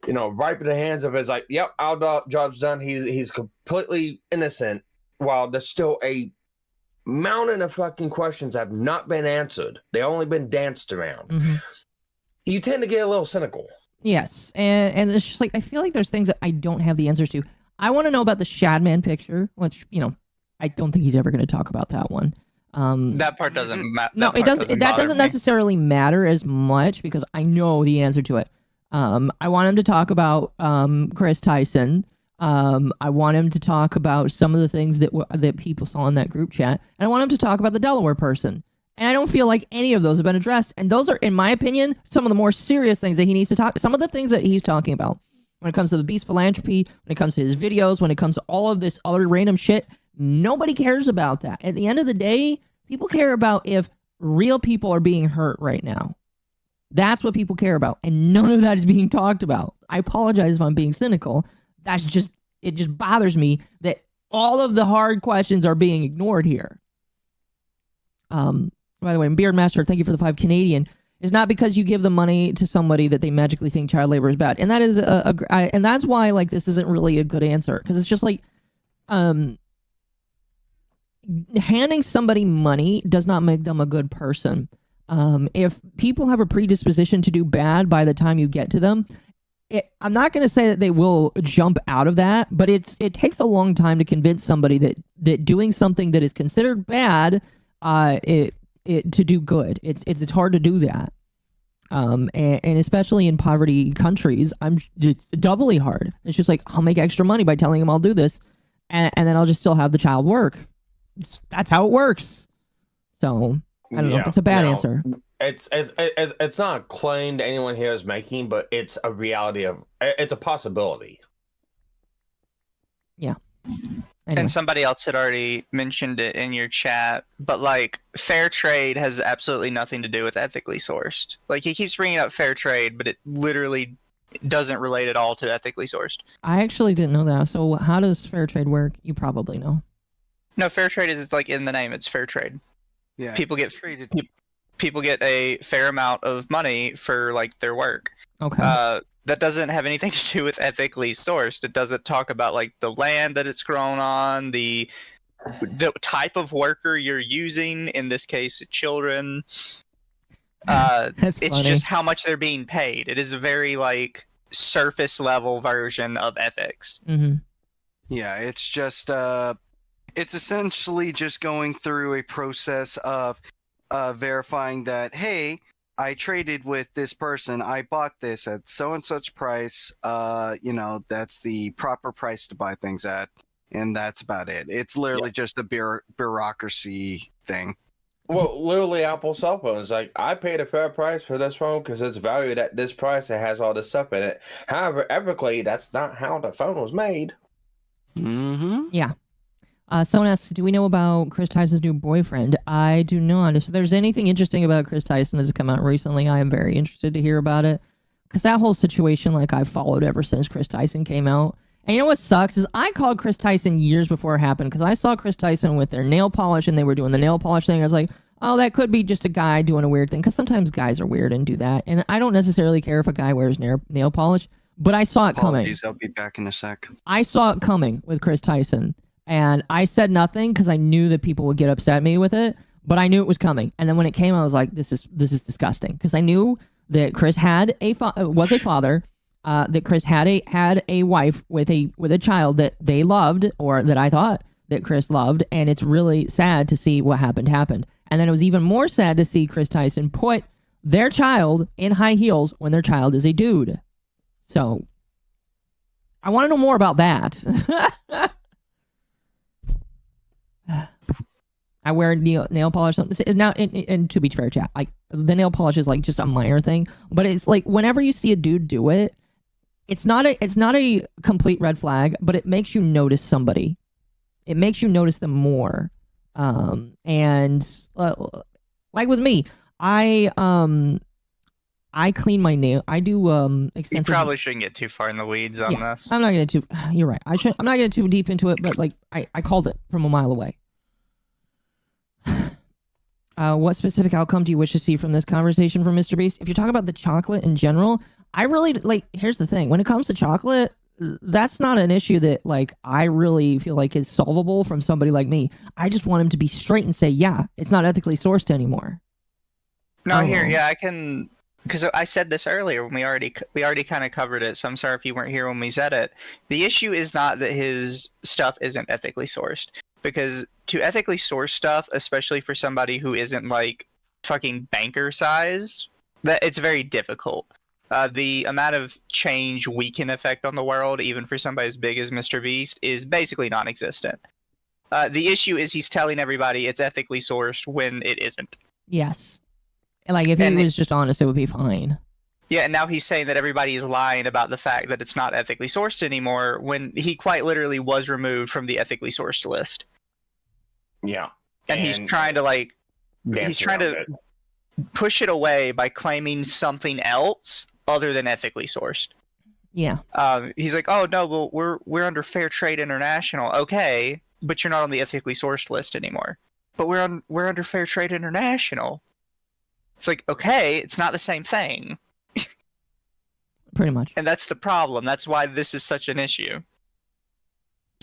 you know, ripen the hands of it, it's like, yep, our job's done. He's completely innocent while there's still a mountain of fucking questions that have not been answered. They've only been danced around. Mm-hmm. You tend to get a little cynical. Yes, and it's just like, I feel like there's things that I don't have the answers to. I want to know about the Shadman picture, which, you know, I don't think he's ever going to talk about that one. That part doesn't matter. No, it doesn't. That doesn't necessarily matter as much because I know the answer to it. I want him to talk about Chris Tyson. I want him to talk about some of the things that people saw in that group chat, and I want him to talk about the Delaware person. And I don't feel like any of those have been addressed. And those are, in my opinion, some of the more serious things that he needs to talk. Some of the things that he's talking about when it comes to the Beast philanthropy, when it comes to his videos, when it comes to all of this other random shit, nobody cares about that. At the end of the day, people care about if real people are being hurt right now. That's what people care about, and none of that is being talked about. I apologize if I'm being cynical. It just bothers me that all of the hard questions are being ignored here. By the way, Beardmaster, thank you for the 5 Canadian. It's not because you give the money to somebody that they magically think child labor is bad, and that is and that's why like this isn't really a good answer, because it's just like handing somebody money does not make them a good person. If people have a predisposition to do bad by the time you get to them, I'm not going to say that they will jump out of that, but it takes a long time to convince somebody that doing something that is considered bad, to do good. It's hard to do that. And especially in poverty countries, it's doubly hard. It's just like, I'll make extra money by telling them I'll do this, and then I'll just still have the child work. That's how it works. So I don't know. It's a bad answer. It's not a claim that anyone here is making, but it's a reality it's a possibility. Yeah. Anyway. And somebody else had already mentioned it in your chat, but like fair trade has absolutely nothing to do with ethically sourced. Like he keeps bringing up fair trade, but it literally doesn't relate at all to ethically sourced. I actually didn't know that. So how does fair trade work? You probably know. No, fair trade is like in the name. It's fair trade. Yeah. People get treated. People get a fair amount of money for like their work. Okay. That doesn't have anything to do with ethically sourced. It doesn't talk about like the land that it's grown on, the type of worker you're using. In this case, children. That's it's funny. just how much they're being paid. It is a very like surface level version of ethics. Mm-hmm. Yeah, it's just it's essentially just going through a process of verifying that, hey, I traded with this person. I bought this at so and such price. That's the proper price to buy things at, and that's about it. It's literally just a bureaucracy thing. Well, literally, Apple cell phone is like, I paid a fair price for this phone because it's valued at this price. It has all this stuff in it. However, ethically, that's not how the phone was made. Mm-hmm. Yeah. Someone asks, do we know about Chris Tyson's new boyfriend? I do not. If there's anything interesting about Chris Tyson that has come out recently, I am very interested to hear about it. Because that whole situation, like, I've followed ever since Chris Tyson came out. And you know what sucks is I called Chris Tyson years before it happened, because I saw Chris Tyson with their nail polish, and they were doing the nail polish thing. I was like, oh, that could be just a guy doing a weird thing, because sometimes guys are weird and do that. And I don't necessarily care if a guy wears nail polish, but I saw it coming. I'll be back in a sec. I saw it coming with Chris Tyson. And I said nothing because I knew that people would get upset at me with it, but I knew it was coming. And then when it came, I was like, "This is disgusting," because I knew that Chris had was a father, that Chris had a wife with a child that they loved, or that I thought that Chris loved, and it's really sad to see what happened. And then it was even more sad to see Chris Tyson put their child in high heels when their child is a dude. So I want to know more about that. I wear nail polish. Now, and to be fair, chat, like the nail polish is like just a minor thing, but it's like whenever you see a dude do it, it's not a complete red flag, but it makes you notice somebody. It makes you notice them more. And like with me, I clean my nail. I do extensive. You probably shouldn't get too far in the weeds on this. I'm not gonna You're right. I'm not getting too deep into it, but like I called it from a mile away. What specific outcome do you wish to see from this conversation from MrBeast? If you're talking about the chocolate in general, I really like. Here's the thing: when it comes to chocolate, that's not an issue that like I really feel like is solvable from somebody like me. I just want him to be straight and say, yeah, it's not ethically sourced anymore. No, I can. Because I said this earlier when we already kind of covered it, so I'm sorry if you weren't here when we said it. The issue is not that his stuff isn't ethically sourced, because to ethically source stuff, especially for somebody who isn't like fucking banker sized, that it's very difficult. The amount of change we can affect on the world, even for somebody as big as MrBeast, is basically non-existent. The issue is he's telling everybody it's ethically sourced when it isn't. Yes. Like, if he was just honest, it would be fine. Yeah, and now he's saying that everybody is lying about the fact that it's not ethically sourced anymore when he quite literally was removed from the ethically sourced list. Yeah. And he's trying to push it away by claiming something else other than ethically sourced. Yeah. He's like, oh no, well we're under Fair Trade International. Okay, but you're not on the ethically sourced list anymore. But we're under Fair Trade International. It's like, okay, it's not the same thing. Pretty much. And that's the problem. That's why this is such an issue.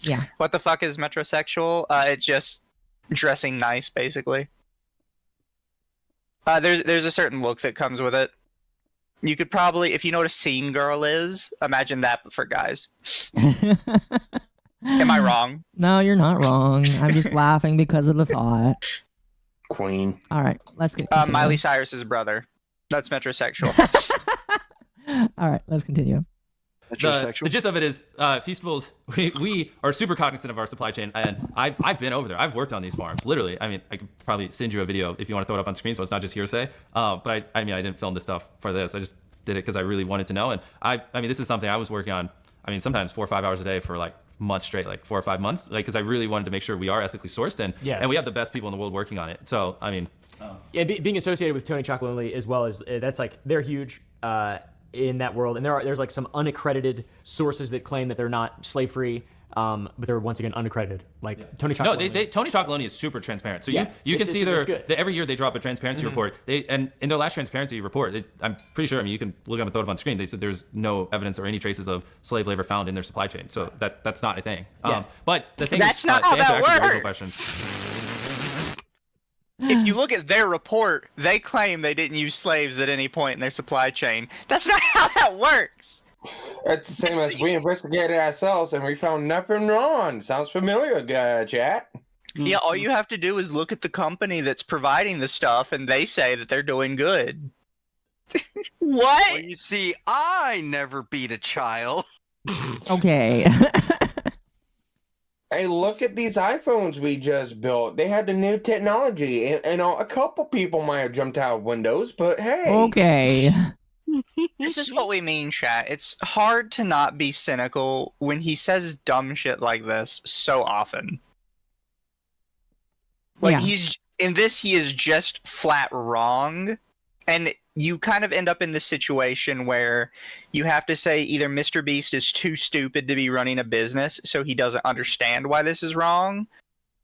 Yeah. What the fuck is metrosexual? It's just dressing nice, basically. There's a certain look that comes with it. You could probably, if you know what a scene girl is, imagine that but for guys. Am I wrong? No, you're not wrong. I'm just laughing because of the thought. Queen. All right, let's get Miley Cyrus's brother. That's metrosexual. All right, let's continue. The gist of it is, Feastables, we are super cognizant of our supply chain, and I've been over there. I've worked on these farms, literally. I mean, I could probably send you a video if you want to throw it up on screen, so it's not just hearsay. But I mean, I didn't film this stuff for this. I just did it because I really wanted to know. And I mean, this is something I was working on. I mean, sometimes 4 or 5 hours a day for like months straight, like 4 or 5 months, like because I really wanted to make sure we are ethically sourced, and we have the best people in the world working on it. So I mean, yeah, being associated with Tony Chocolonely as well as that's like they're huge. In that world, and there's like some unaccredited sources that claim that they're not slave free, but they're once again unaccredited. Like Tony Chocolonely. No, Tony Chocolonely is super transparent. So you can see every year they drop a transparency report. And in their last transparency report, I'm pretty sure. I mean, you can look and throw it up on screen. They said there's no evidence or any traces of slave labor found in their supply chain. So that's not a thing. But the thing that's is, not how that works. If you look at their report, they claim they didn't use slaves at any point in their supply chain. That's not how that works. It's the same as we investigated ourselves and we found nothing wrong. Sounds familiar, chat? Yeah, all you have to do is look at the company that's providing the stuff and they say that they're doing good. What? Well, you see, I never beat a child. Okay. Hey, look at these iPhones we just built. They had the new technology. And a couple people might have jumped out of windows, but hey. Okay. This is what we mean, chat. It's hard to not be cynical when he says dumb shit like this so often. Like, he is just flat wrong. And you kind of end up in this situation where you have to say either MrBeast is too stupid to be running a business, so he doesn't understand why this is wrong,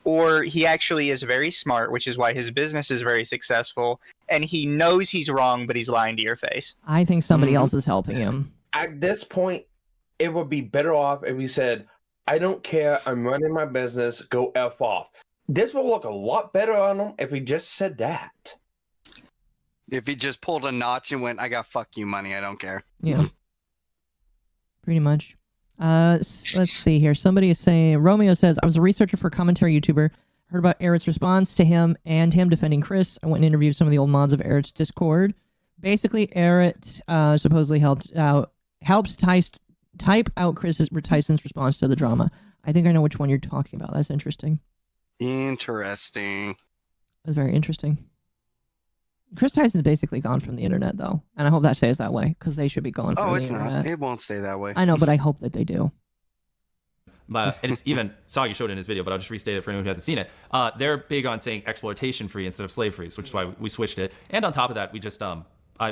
or he actually is very smart, which is why his business is very successful, and he knows he's wrong, but he's lying to your face. I think somebody else is helping him. At this point, it would be better off if we said, I don't care, I'm running my business, go F off. This will look a lot better on him if we just said that. If he just pulled a notch and went, I got fuck you money, I don't care. Yeah. Pretty much. Let's see here. Somebody is saying, Romeo says, I was a researcher for a commentary YouTuber. Heard about Eric's response to him and him defending Chris. I went and interviewed some of the old mods of Eric's Discord. Basically, Eric supposedly helps type out Tyson's response to the drama. I think I know which one you're talking about. That's interesting. Interesting. That's very interesting. Chris Tyson's basically gone from the internet, though, and I hope that stays that way, because they should be gone from the internet. Not. It won't stay that way. I know, but I hope that they do. And it's even, Soggy showed it in his video, but I'll just restate it for anyone who hasn't seen it. They're big on saying exploitation-free instead of slave-free, which is why we switched it. And on top of that, we just,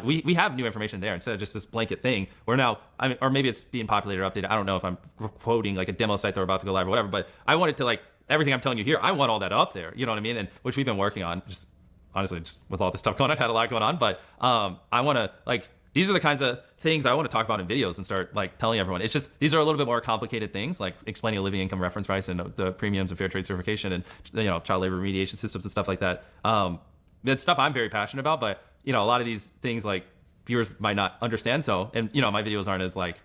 we have new information there instead of just this blanket thing. We're now, I mean, or maybe it's being populated or updated. I don't know if I'm quoting like a demo site that we're about to go live or whatever, but I wanted to, like, everything I'm telling you here, I want all that up there. You know what I mean? And which we've been working on, just honestly, just with all this stuff going on, I've had a lot going on, but I want to, like, these are the kinds of things I want to talk about in videos and start, like, telling everyone. It's just, these are a little bit more complicated things, like explaining a living income reference price and the premiums of fair trade certification and, you know, child labor remediation systems and stuff like that. It's stuff I'm very passionate about, but, you know, a lot of these things, like, viewers might not understand. So, and, you know, my videos aren't as, like,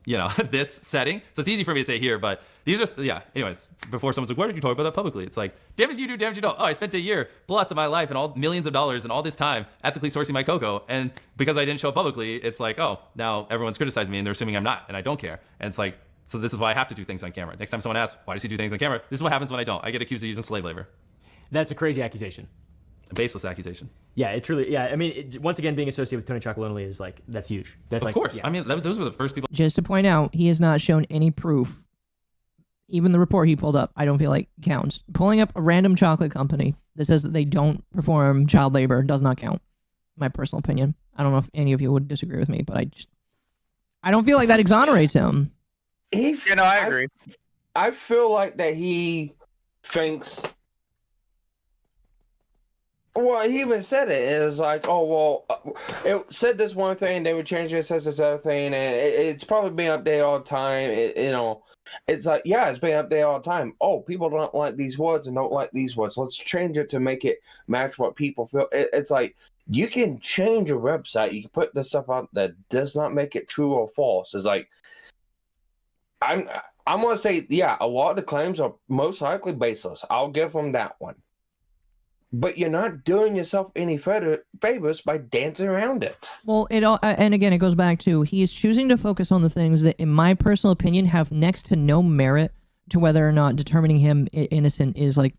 you know, this setting. So it's easy for me to say here, but these are, yeah, anyways, before someone's like, why did you talk about that publicly? It's like, damn if you do, damn if you don't. Oh, I spent a year plus of my life and all millions of dollars and all this time ethically sourcing my cocoa. And because I didn't show up publicly, it's like, oh, now everyone's criticizing me and they're assuming I'm not, and I don't care. And it's like, so this is why I have to do things on camera. Next time someone asks, why does he do things on camera? This is what happens when I don't. I get accused of using slave labor. That's a crazy accusation. A baseless accusation. Yeah, it truly. Yeah, I mean, once again, being associated with Tony Chocolonely is like that's huge. That's Of course. Yeah. I mean, those were the first people. Just to point out, he has not shown any proof. Even the report he pulled up, I don't feel like counts. Pulling up a random chocolate company that says that they don't perform child labor does not count. My personal opinion. I don't know if any of you would disagree with me, but I don't feel like that exonerates him. I agree. I feel like that he thinks. Well, he even said it. It was like, oh, well, it said this one thing, they would change it, it says this other thing, and it's probably being updated all the time. It's like, yeah, it's being updated all the time. Oh, people don't like these words and don't like these words. Let's change it to make it match what people feel. It's like, you can change your website. You can put this stuff out that does not make it true or false. It's like, I'm going to say, yeah, a lot of the claims are most likely baseless. I'll give them that one. But you're not doing yourself any favors by dancing around it. Well, and again, it goes back to he is choosing to focus on the things that, in my personal opinion, have next to no merit to whether or not determining him innocent is like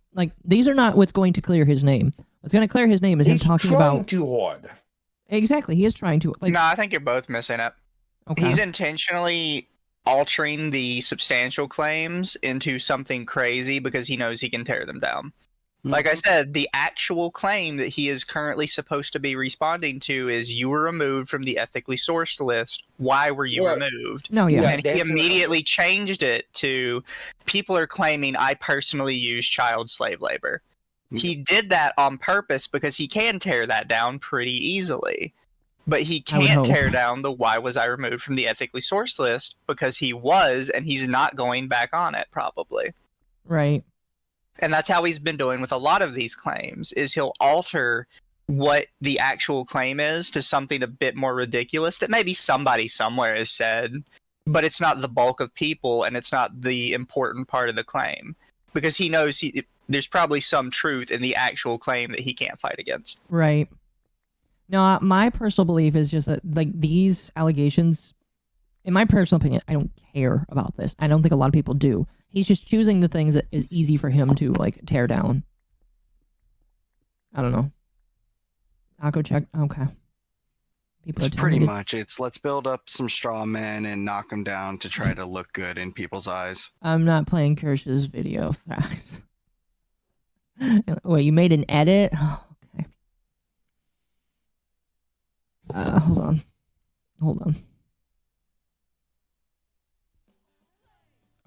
these are not what's going to clear his name. What's going to clear his name is him talking about too hard. Exactly, he is trying to. No, I think you're both missing it. Okay. He's intentionally altering the substantial claims into something crazy because he knows he can tear them down. Like I said, the actual claim that he is currently supposed to be responding to is you were removed from the ethically sourced list. Why were you removed? No, yeah. And he immediately changed it to people are claiming I personally use child slave labor. He did that on purpose because he can tear that down pretty easily. But he can't tear down the why was I removed from the ethically sourced list because he was, and he's not going back on it probably. Right. And that's how he's been doing with a lot of these claims, is he'll alter what the actual claim is to something a bit more ridiculous that maybe somebody somewhere has said, but it's not the bulk of people and it's not the important part of the claim. Because he knows there's probably some truth in the actual claim that he can't fight against. Right. No, my personal belief is just that these allegations, in my personal opinion, I don't care about this. I don't think a lot of people do. He's just choosing the things that is easy for him to tear down. I don't know. I'll go check. Okay. People it's pretty much. It's let's build up some straw men and knock them down to try to look good in people's eyes. I'm not playing Kirsch's video facts. Wait, you made an edit? Oh, okay. Hold on.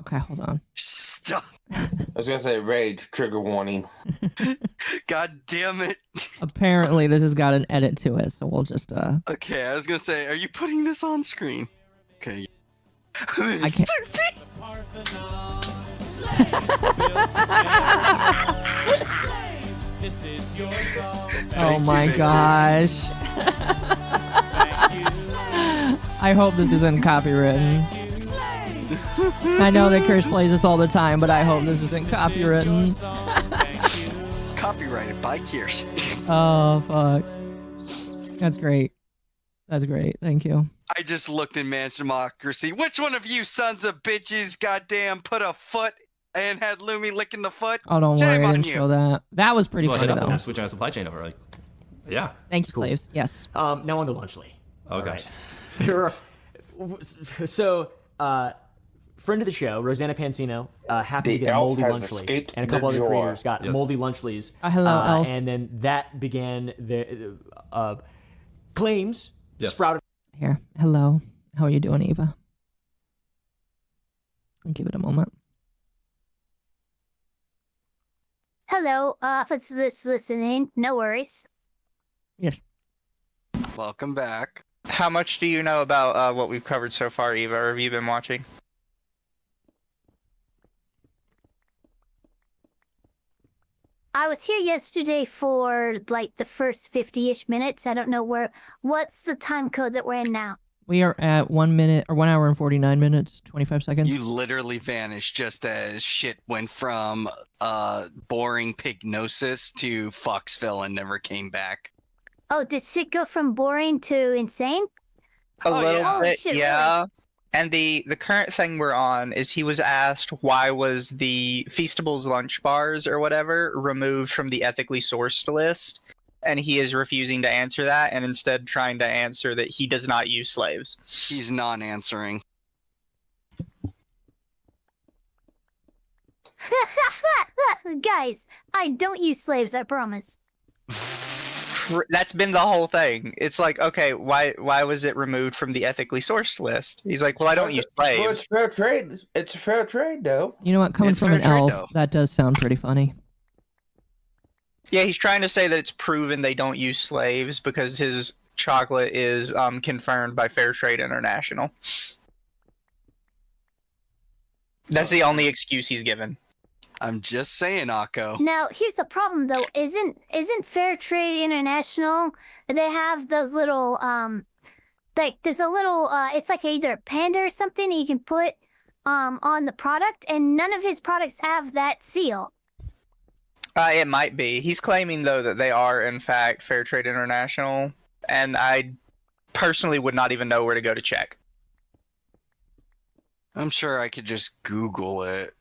Okay, hold on. Stop. I was gonna say rage, trigger warning. God damn it. Apparently this has got an edit to it, so we'll just Okay, I was gonna say, are you putting this on screen? Okay. I can't. Oh my gosh. I hope this isn't copywritten. I know that Kirsch plays this all the time, but I hope this isn't copywritten. Copyrighted by Kirsch. Oh, fuck. That's great. That's great. Thank you. I just looked in Democracy. Which one of you sons of bitches goddamn put a foot and had Lumi licking the foot? Oh, don't worry. I didn't show that. That was pretty funny, though. Switching our supply chain over. Yeah. Thank you, Slaves. Yes. Now on to Lunchly. Oh, gosh. So, friend of the show, Rosanna Pansino, happened to get a moldy Lunchly, and a couple other creators got moldy Lunchleys. Hello, Elf. And then that began the claims sprouted. Here. Hello. How are you doing, Eva? I'll give it a moment. Hello, for this listening. No worries. Yes. Welcome back. How much do you know about what we've covered so far, Eva, or have you been watching? I was here yesterday for like the first 50-ish minutes. I don't know what's the time code that we're in now? We are at 1 minute or 1 hour and 49 minutes, 25 seconds. You literally vanished just as shit went from boring Pygnosis to Foxville and never came back. Oh, did shit go from boring to insane? A little bit, shit, yeah. really? And the current thing we're on is he was asked why was the Feastables lunch bars or whatever removed from the ethically sourced list. and he is refusing to answer that, and instead trying to answer that he does not use slaves. He's non-answering. Guys, I don't use slaves, I promise. That's been the whole thing. It's like, okay, why was it removed from the ethically sourced list? He's like, well, I don't use Well, slaves. it's fair trade. It's a fair trade, though. You know what? Coming It's from fair an trade, elf, though. that does sound pretty funny. Yeah, he's trying to say that it's proven they don't use slaves because his chocolate is confirmed by Fair Trade International. That's the only excuse he's given. I'm just saying, Akko. Now, here's the problem though. Isn't Fair Trade International, they have those little like there's a little it's like either a panda or something you can put on the product, and none of his products have that seal. It might be. He's claiming, though, that they are, in fact, Fair Trade International, and I personally would not even know where to go to check. I'm sure I could just Google it.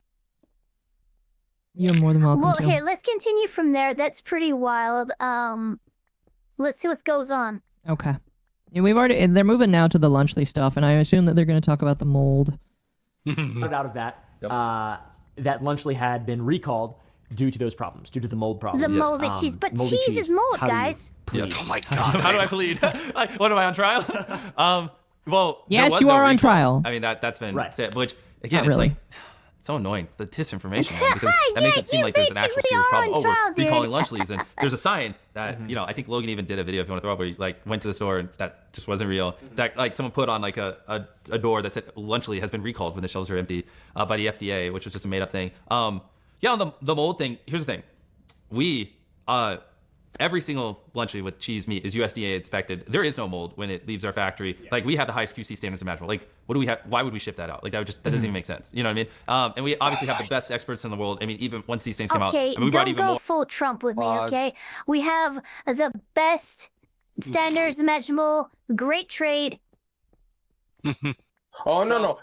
You're more than welcome Well, to. here, let's continue from there. That's pretty wild. Let's see what goes on. Okay. Yeah, and they're moving now to the Lunchly stuff, and I assume that they're going to talk about the mold. No doubt of that. That Lunchly had been recalled due to those problems, due to the mold problems. The molded cheese, but moldy cheese is mold, How do you guys. plead? Yes. Oh my god. How do I plead? Like, what am I on trial? Well, there Yes, was you no are on recall. trial. I mean, that's been Right. said, which again, Not really. it's like it's so annoying. It's the disinformation, man, because that makes Yeah, it seem you like there's an actual basically serious are problem. on Oh, trial, we're dude. recalling Lunchleys, and there's a sign that I think Logan even did a video if you want to throw up where he like went to the store and that just wasn't real. That like someone put on like a door that said Lunchly has been recalled when the shelves are empty by the FDA, which was just a made up thing. Yeah, on the mold thing. Here's the thing. We every single Lunchly with cheese meat is USDA inspected. There is no mold when it leaves our factory. Yeah. Like we have the highest QC standards imaginable. Like what do we have? Why would we ship that out? Like that doesn't even make sense. You know what I mean? And we obviously have the best experts in the world. I mean, even once these things come out, I mean, we brought don't even go more. full Trump with me, Pause. okay? We have the best standards imaginable, great trade. Oh no.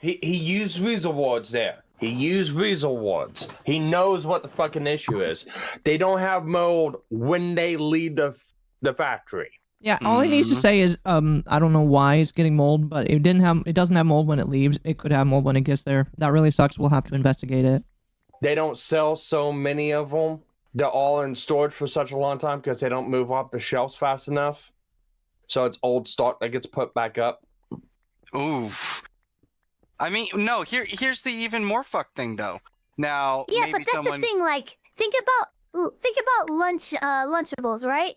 He used Weasel words there. He used Weasel words. He knows what the fucking issue is. They don't have mold when they leave the factory. Yeah, all he needs to say is, I don't know why it's getting mold, but it doesn't have mold when it leaves. It could have mold when it gets there. That really sucks. We'll have to investigate it. They don't sell so many of them. They're all in storage for such a long time because they don't move off the shelves fast enough. So it's old stock that gets put back up. Oof. I mean, no. Here's the even more fucked thing, though. Now, Yeah, maybe but that's someone... the thing. Like, think about Lunchables, right?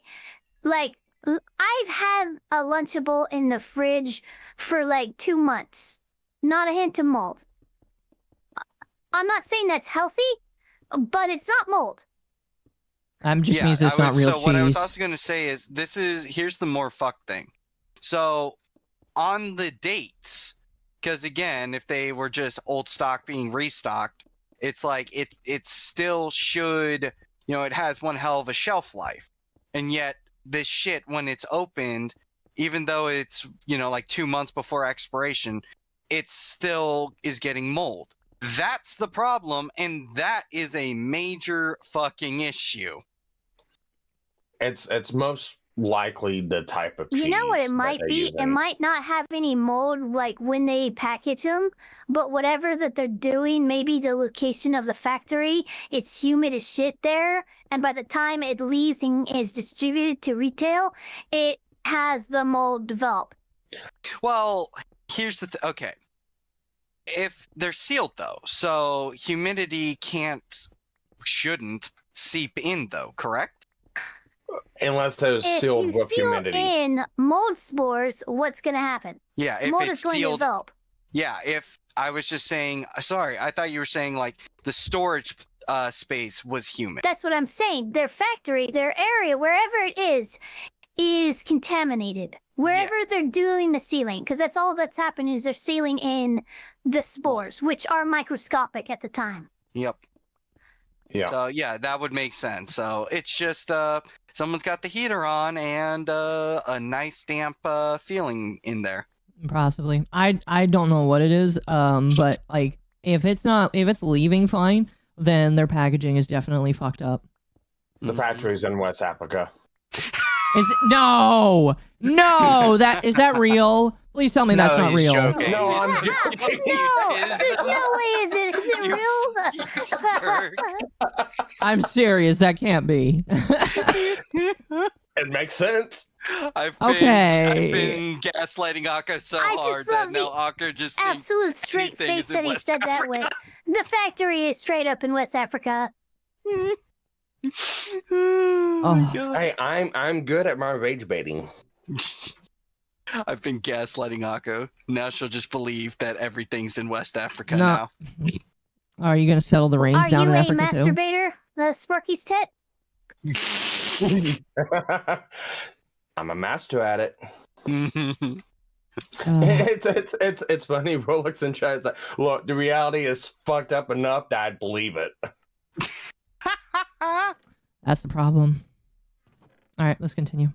Like, I've had a Lunchable in the fridge for like 2 months. Not a hint of mold. I'm not saying that's healthy, but it's not mold. Just means it's not real so cheese. what I was also going to say is here's the more fucked thing. So on the dates, because again, if they were just old stock being restocked, it's like it still should, it has one hell of a shelf life, and yet this shit when it's opened, even though it's like 2 months before expiration, it still is getting mold. That's the problem, and that is a major fucking issue. It's most likely the type of cheese. You know what it that might they're be? It using. might not have any mold like when they package them, but whatever that they're doing, maybe the location of the factory, it's humid as shit there, and by the time it leaves and is distributed to retail, it has the mold develop. Well, here's the okay. If they're sealed though, so humidity shouldn't seep in though, correct? Unless it was If sealed you with seal humidity. in mold spores, what's going to happen? Yeah, if Mold it's is going to sealed. develop. Yeah, if I was just saying, sorry, I thought you were saying like the storage space was humid. That's what I'm saying. Their factory, their area, wherever it is contaminated. Wherever they're doing the sealing, because that's all that's happening is they're sealing in the spores, which are microscopic at the time. Yep. Yeah. So yeah, that would make sense. So it's just someone's got the heater on and a nice damp feeling in there. Possibly. I don't know what it is. But like if it's leaving fine, then their packaging is definitely fucked up. The factory's in West Africa. No, that is that real? Please tell me No, that's not he's real. joking. No, I'm joking. No, there's no way. Is it You- real? you spurg. I'm serious. That can't be. It makes sense. I've Okay. been gaslighting Akka so I just hard love that now the Akka just thinks Absolute straight anything face is in that he West said that with. The factory is straight up in West Africa. oh my Oh. God. Hey, I'm good at my rage baiting. I've been gaslighting Akka. Now she'll just believe that everything's in West Africa No. now. Are you gonna settle the reins Are down you in a Africa too? masturbator? The Sparky's tit? I'm a master at it. Oh. It's funny. Rolex and China's like, look, the reality is fucked up enough that I'd believe it. That's the problem. All right, let's continue.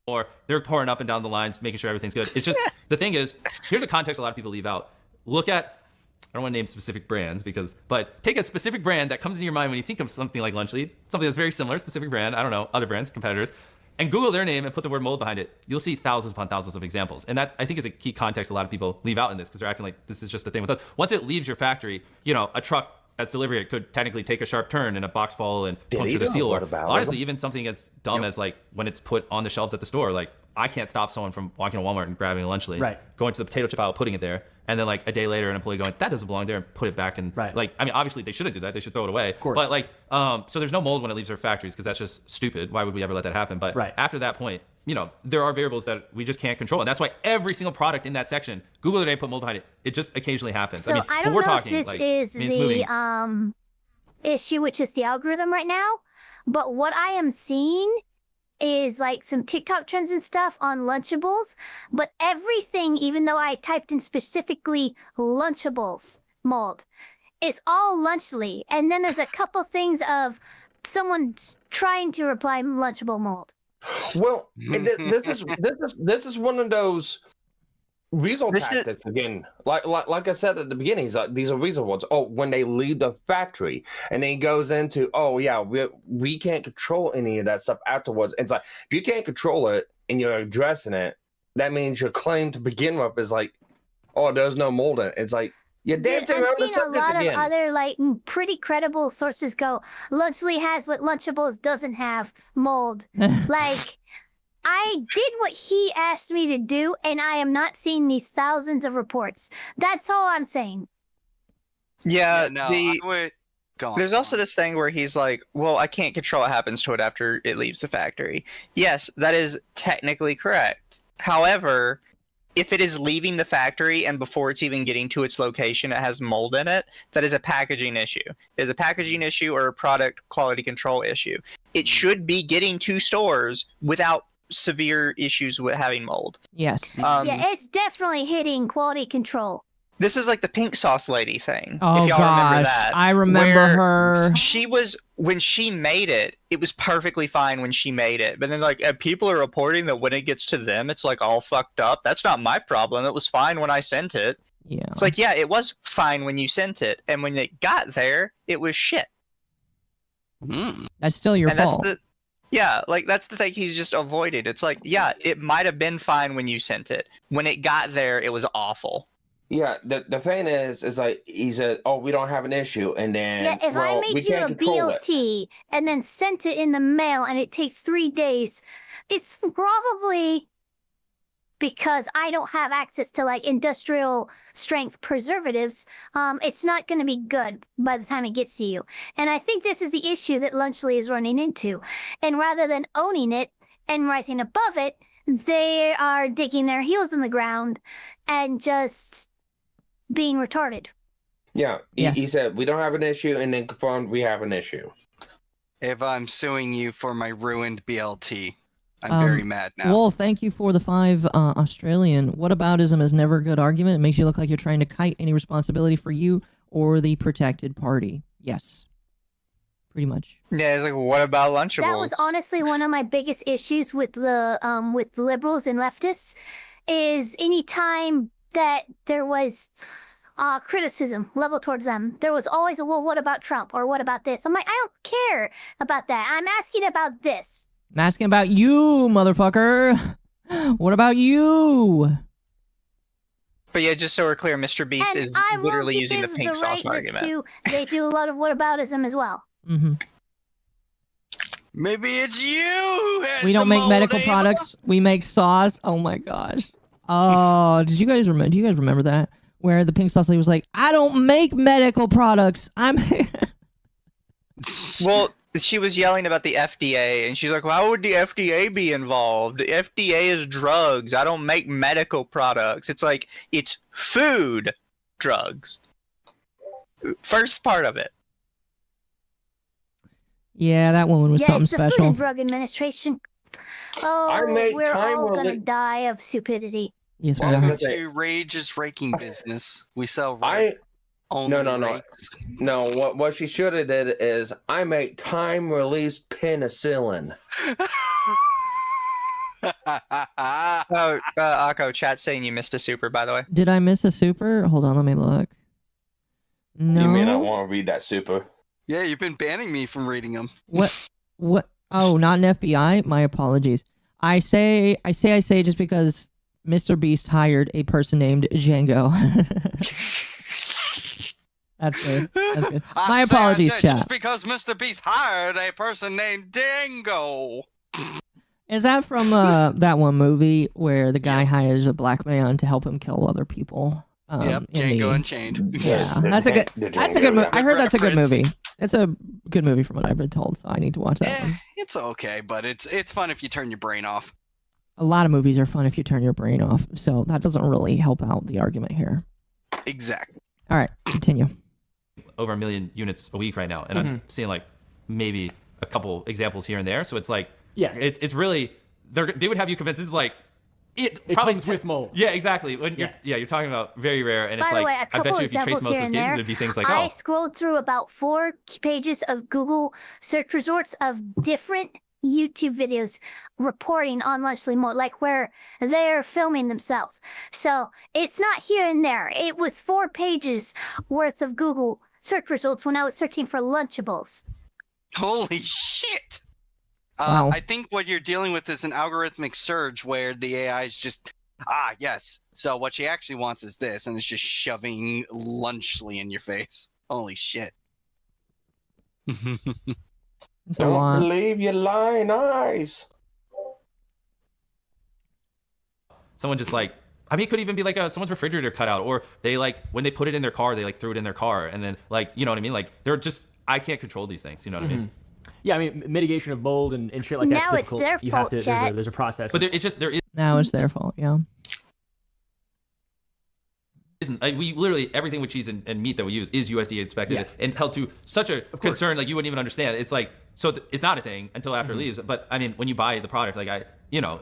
Or they're pouring up and down the lines, making sure everything's good. It's just, the thing is, here's a context a lot of people leave out. Look at, I don't want to name specific brands but take a specific brand that comes into your mind when you think of something like Lunchly, something that's very similar, specific brand, I don't know, other brands, competitors, and Google their name and put the word mold behind it. You'll see thousands upon thousands of examples. And that, I think, is a key context a lot of people leave out in this because they're acting like this is just a thing with us. Once it leaves your factory, a truck that's delivering it could technically take a sharp turn and a box fall and puncture the seal. Or honestly, even something as dumb as like when it's put on the shelves at the store, like I can't stop someone from walking to Walmart and grabbing a Lunchly, going to the potato chip aisle, putting it there, and then like a day later, an employee going, that doesn't belong there, and put it back. And like, I mean, obviously they shouldn't do that. They should throw it away. Of course. But like, so there's no mold when it leaves our factories because that's just stupid. Why would we ever let that happen? But after that point, there are variables that we just can't control. And that's why every single product in that section, Google today put mold behind it. It just occasionally happens. So I don't know if this is the issue, which is the algorithm right now. But what I am seeing is like some TikTok trends and stuff on Lunchables. But everything, even though I typed in specifically Lunchables mold, it's all Lunchly. And then there's a couple things of someone trying to reply Lunchable mold. Well, this is one of those weasel tactics again. Like I said at the beginning, these are weasel ones. Oh, when they leave the factory, and then he goes into, oh yeah, we can't control any of that stuff afterwards. And it's like, if you can't control it and you're addressing it, that means your claim to begin with is like, oh, there's no mold in it. It's like, you're dancing around the subject again. I've seen a lot of other like pretty credible sources go, Lunchly has what Lunchables doesn't have, mold. Like, I did what he asked me to do, and I am not seeing these thousands of reports. That's all I'm saying. Yeah, no, there's also this thing where he's like, well, I can't control what happens to it after it leaves the factory. Yes, that is technically correct. However, if it is leaving the factory and before it's even getting to its location, it has mold in it, that is a packaging issue. It is a packaging issue or a product quality control issue. It should be getting to stores without severe issues with having mold. Yes. Yeah, it's definitely hitting quality control. This is like the pink sauce lady thing. Oh, if y'all remember that. I remember her. She was, when she made it, it was perfectly fine when she made it. But then like people are reporting that when it gets to them, it's like all fucked up. That's not my problem. It was fine when I sent it. Yeah. It's like, yeah, it was fine when you sent it. And when it got there, it was shit. That's still your fault. Yeah, like that's the thing he's just avoided. It's like, yeah, it might have been fine when you sent it. When it got there, it was awful. Yeah, the thing is like he said, oh, we don't have an issue, and then if I made you a BLT and then sent it in the mail and it takes 3 days, it's probably because I don't have access to like industrial strength preservatives. It's not going to be good by the time it gets to you. And I think this is the issue that Lunchly is running into. And rather than owning it and rising above it, they are digging their heels in the ground and just being retarded. Yeah, he said we don't have an issue, and then confirmed we have an issue. If I'm suing you for my ruined BLT, I'm very mad now. Wolf, thank you for the 5 Australian. Whataboutism is never a good argument. It makes you look like you're trying to kite any responsibility for you or the protected party. Yes. Pretty much. Yeah, it's like, what about Lunchables? That was honestly one of my biggest issues with the liberals and leftists, is any time that there was criticism leveled towards them. There was always a, well, what about Trump? Or what about this? I'm like, I don't care about that. I'm asking about this. I'm asking about you, motherfucker. What about you? But yeah, just so we're clear, MrBeast And is I literally will using the give pink sauce rightness argument. They do a lot of whataboutism as well. Mm-hmm. Maybe it's you who has We don't the make mold, medical Ava. products. We make sauce. Oh my gosh. Oh, did you guys remember? Do you guys remember that? Where the pink sauce lady was like, "I don't make medical products. I'm." Well, she was yelling about the FDA, and she's like, "Why would the FDA be involved? The FDA is drugs. I don't make medical products." It's like, it's food drugs. First part of it. Yeah, that woman was Yeah, something it's the Food special. and Drug Administration. Oh, make we're time all gonna rela- die of stupidity. Yes, we Well, I was are. gonna say- To Rage is raking business. We sell I only no. rakes. No, what she should have did is I make time released penicillin. Oh, Akko, chat's saying you missed a super, by the way. Did I miss a super? Hold on, let me look. No. You may not want to read that super. Yeah, you've been banning me from reading them. What? What? Oh, not an FBI. My apologies. I say just because MrBeast hired a person named Django. That's good. That's good. My apologies, I said, chat. Just because MrBeast hired a person named Dango. Is that from that one movie where the guy hires a black man to help him kill other people? Yep, in Django the- Unchained. Yeah, that's a good. That's a good movie. I heard that's a good reference. movie. It's a good movie from what I've been told, so I need to watch that one. It's okay, but it's fun if you turn your brain off. A lot of movies are fun if you turn your brain off, so that doesn't really help out the argument here. Exactly. All right, continue. Over 1 million units a week right now, and I'm seeing like maybe a couple examples here and there. So it's like, Yeah. it's really they would have you convinced. This is like It probably comes with mold. Yeah, exactly. When you're talking about very rare, and By it's the like way, a I couple bet you if you trace examples most of here those and cases, there. it'd be things like I scrolled through about 4 pages of Google search results of different YouTube videos reporting on Lunchly Mold, like where they're filming themselves. So it's not here and there. It was 4 pages worth of Google search results when I was searching for Lunchables. Holy shit! Wow. I think what you're dealing with is an algorithmic surge where the AI is just, yes. So what she actually wants is this, and it's just shoving Lunchly in your face. Holy shit. It's a Don't lot. believe your lying eyes. someone just like, I mean, it could even be like someone's refrigerator cut out, or they like when they put it in their car, they like threw it in their car, and then like, you know what I mean? Like they're just, I can't control these things. You know what I mean? Yeah, I mean, mitigation of mold and shit like that's Now it's difficult. their You have fault, to, chat. there's a process. But there Now it's their fault. Yeah. isn't. We literally everything with cheese and meat that we use is USDA inspected Yeah. and held to such a concern like you wouldn't even understand. It's like it's not a thing until after it leaves. But I mean, when you buy the product, like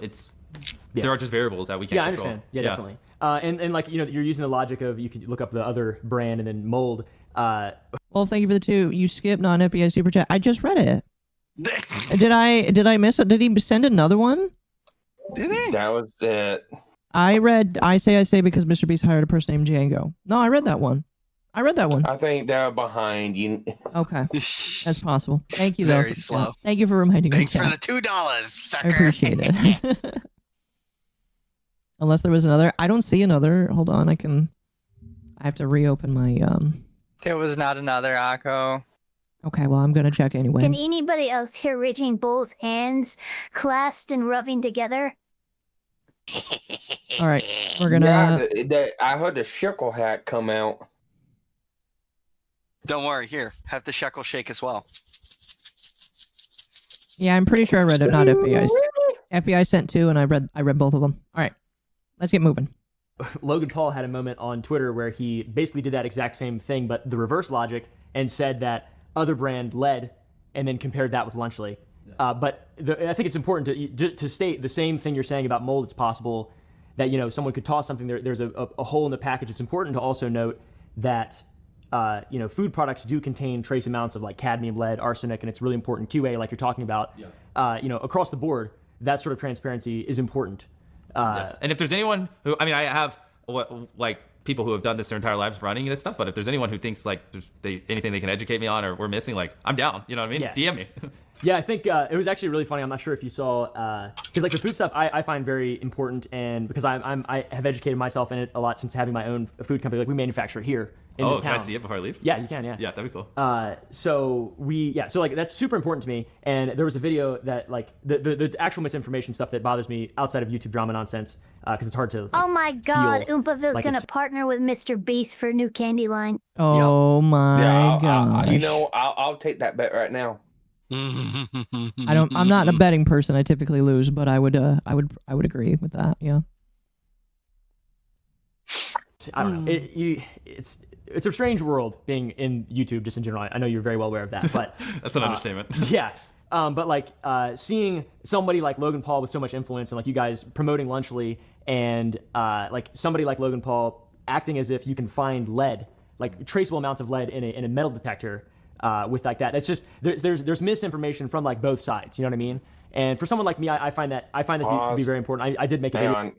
it's there are just variables that we can't yeah, I control. understand. Yeah, definitely. And like, you know, you're using the logic of you could look up the other brand and then mold. Well, thank you for the 2. You skipped non-FBI super chat. I just read it. Did I miss it? Did he send another one? Did he? That was it. I read I say because MrBeast hired a person named Django. No, I read that one. I think they're behind you. Okay, that's possible. Thank you though. Very slow. Thank you for reminding me. Thanks for chat. the $2, sucker. I appreciate it. Unless there was another. I don't see another. Hold on, I have to reopen my There was not another Akko. Okay, well I'm gonna check anyway. Can anybody else hear Raging Bull's hands clasped and rubbing together? All right, we're gonna. Yeah, I heard the shekel hat come out. Don't worry, here, have the shekel shake as well. Yeah, I'm pretty sure I read it. Not FBI's. FBI sent 2, and I read both of them. All right, let's get moving. Logan Paul had a moment on Twitter where he basically did that exact same thing, but the reverse logic, and said that other brand led, and then compared that with Lunchly. But I think it's important to state the same thing you're saying about mold. It's possible that, you know, someone could toss something there's a hole in the package. It's important to also note that you know, food products do contain trace amounts of like cadmium, lead, arsenic, and it's really important QA, like you're talking about. Yeah. You know, across the board, that sort of transparency is important. Yes. And if there's anyone who, I mean, I have like people who have done this their entire lives running this stuff. But if there's anyone who thinks like anything they can educate me on or we're missing, like I'm down. You know what I mean? Yeah. DM me. Yeah, I think it was actually really funny. I'm not sure if you saw, because like the food stuff I find very important, and because I have educated myself in it a lot since having my own food company. Like we manufacture here in this town. Can I see it before I leave? Yeah, you can. Yeah. Yeah, that'd be cool. So like that's super important to me. And there was a video that like the actual misinformation stuff that bothers me outside of YouTube drama nonsense, because it's hard to. Oh my God, Oompaville's like gonna it's- partner with MrBeast for new candy line. Oh my god! I'll take that bet right now. I'm not a betting person. I typically lose, but I would agree with that. Yeah. I don't know. It's a strange world being in YouTube just in general. I know you're very well aware of that, but That's an understatement. Yeah. But like seeing somebody like Logan Paul with so much influence and like you guys promoting Lunchly and like somebody like Logan Paul acting as if you can find lead, like traceable amounts of lead in a metal detector with like that. It's just there's misinformation from like both sides. You know what I mean? And for someone like me, I find that to be very important. I did make a video. Hang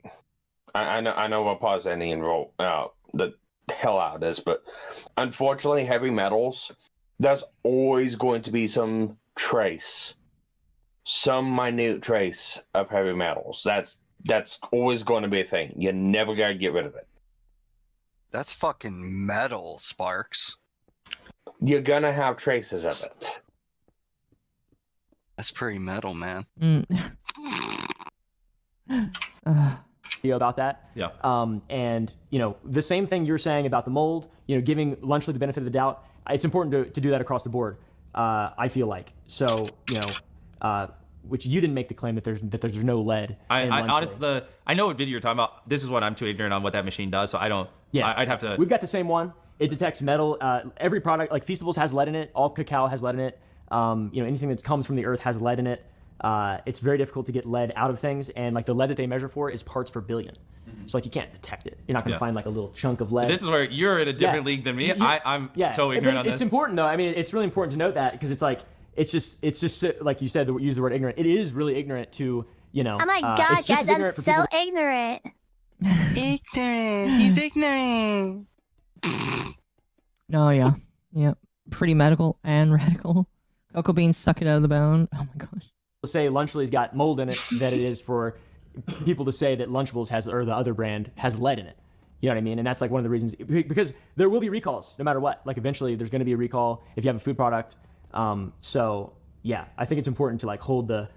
on. I know we'll pause any and roll the hell out of this, but unfortunately, heavy metals, there's always going to be some minute trace of heavy metals. That's always going to be a thing. You never gotta get rid of it. That's fucking metal, Sparks. You're gonna have traces of it. That's pretty metal, man. Video about that. Yeah. And you know the same thing you're saying about the mold. You know, giving Lunchly the benefit of the doubt. It's important to do that across the board. I feel like so. You know, which you didn't make the claim that there's no lead. I in Lunchly. honestly, I know what video you're talking about. This is what I'm too ignorant on what that machine does, so I don't. Yeah, I'd have to. We've got the same one. It detects metal. Every product, like Feastables, has lead in it. All cacao has lead in it. You know, anything that comes from the earth has lead in it. It's very difficult to get lead out of things, and like the lead that they measure for is parts per billion. So like you can't detect it. You're not going to find like a little chunk of lead. This is where you're in a different league than me. I'm so ignorant on this. It's important though. I mean, it's really important to note that because it's like it's just like you said, use the word ignorant. It is really ignorant to Oh my God, guys, I'm so ignorant. Ignorant. He's ignorant. No, yeah, pretty medical and radical. Cocoa beans suck it out of the bone. Oh my gosh. Say Lunchly's got mold in it that it is for people to say that Lunchables has, or the other brand has lead in it. You know what I mean? And that's like one of the reasons, because there will be recalls no matter what. Like eventually there's going to be a recall if you have a food product. So yeah, I think it's important to like hold the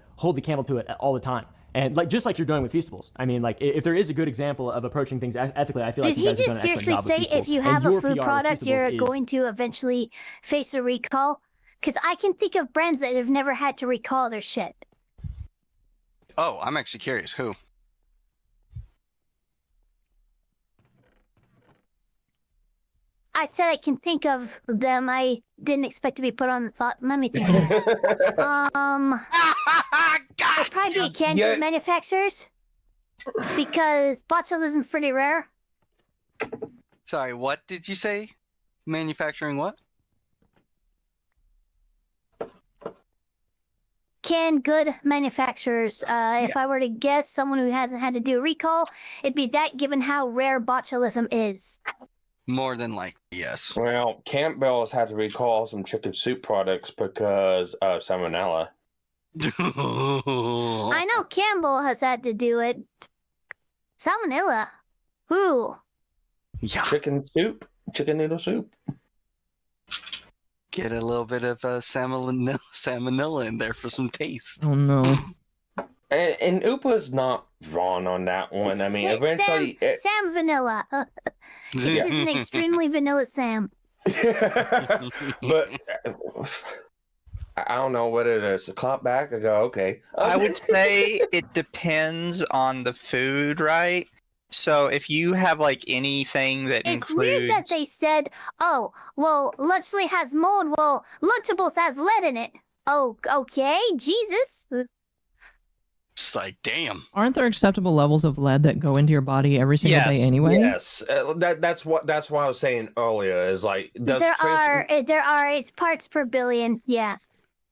candle to it all the time. And like just like you're doing with Feastables. I mean, like if there is a good example of approaching things ethically, I feel like you guys have done an excellent job with Feastables. Did he just seriously say if you have a food product, you're going to eventually face a recall? Because I can think of brands that have never had to recall their shit. Oh, I'm actually curious. Who? I said I can think of them. I didn't expect to be put on the thought. Let me think. It'd probably be canned food manufacturers. Because botulism is pretty rare. Sorry, what did you say? Manufacturing what? Canned good manufacturers. If I were to guess someone who hasn't had to do a recall, it'd be that given how rare botulism is. More than likely, yes. Well, Campbell's had to recall some chicken soup products because of salmonella. I know Campbell has had to do it. Salmonella. Who? Yeah. Chicken noodle soup. Get a little bit of salmonella in there for some taste. Oh no. And Oopa's not wrong on that one. I mean, eventually... Sam Vanilla. This is an extremely vanilla Sam. But I don't know what it is. A clap back, I go, okay. I would say it depends on the food, right? So if you have like anything that It's includes... weird that they said, oh, well, Lunchly has mold, well, Lunchables has lead in it. Oh, okay, Jesus. It's like, damn. Aren't there acceptable levels of lead that go into your body every single day anyway? Yes, that's why I was saying earlier is like There are, it's parts per billion, yeah.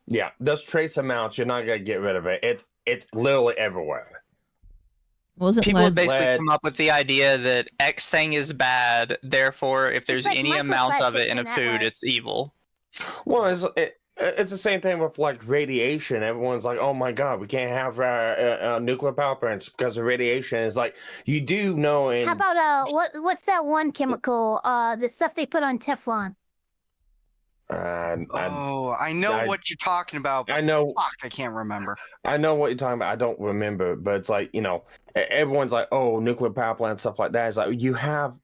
Yeah, those trace amounts, you're not gonna get rid of it. It's literally everywhere. Wasn't People have lead? basically Lead. come up with the idea that X thing is bad, therefore, if there's like any amount of it microplastics in a in that food, way. it's evil. Well, it's the same thing with like radiation. Everyone's like, "Oh my god, we can't have nuclear power plants because of radiation." It's like you do know. How about what's that one chemical? The stuff they put on Teflon. I know what you're talking about. But I know. Fuck, I can't remember. I know what you're talking about. I don't remember, but it's like everyone's like, "Oh, nuclear power plants, stuff like that." It's like you have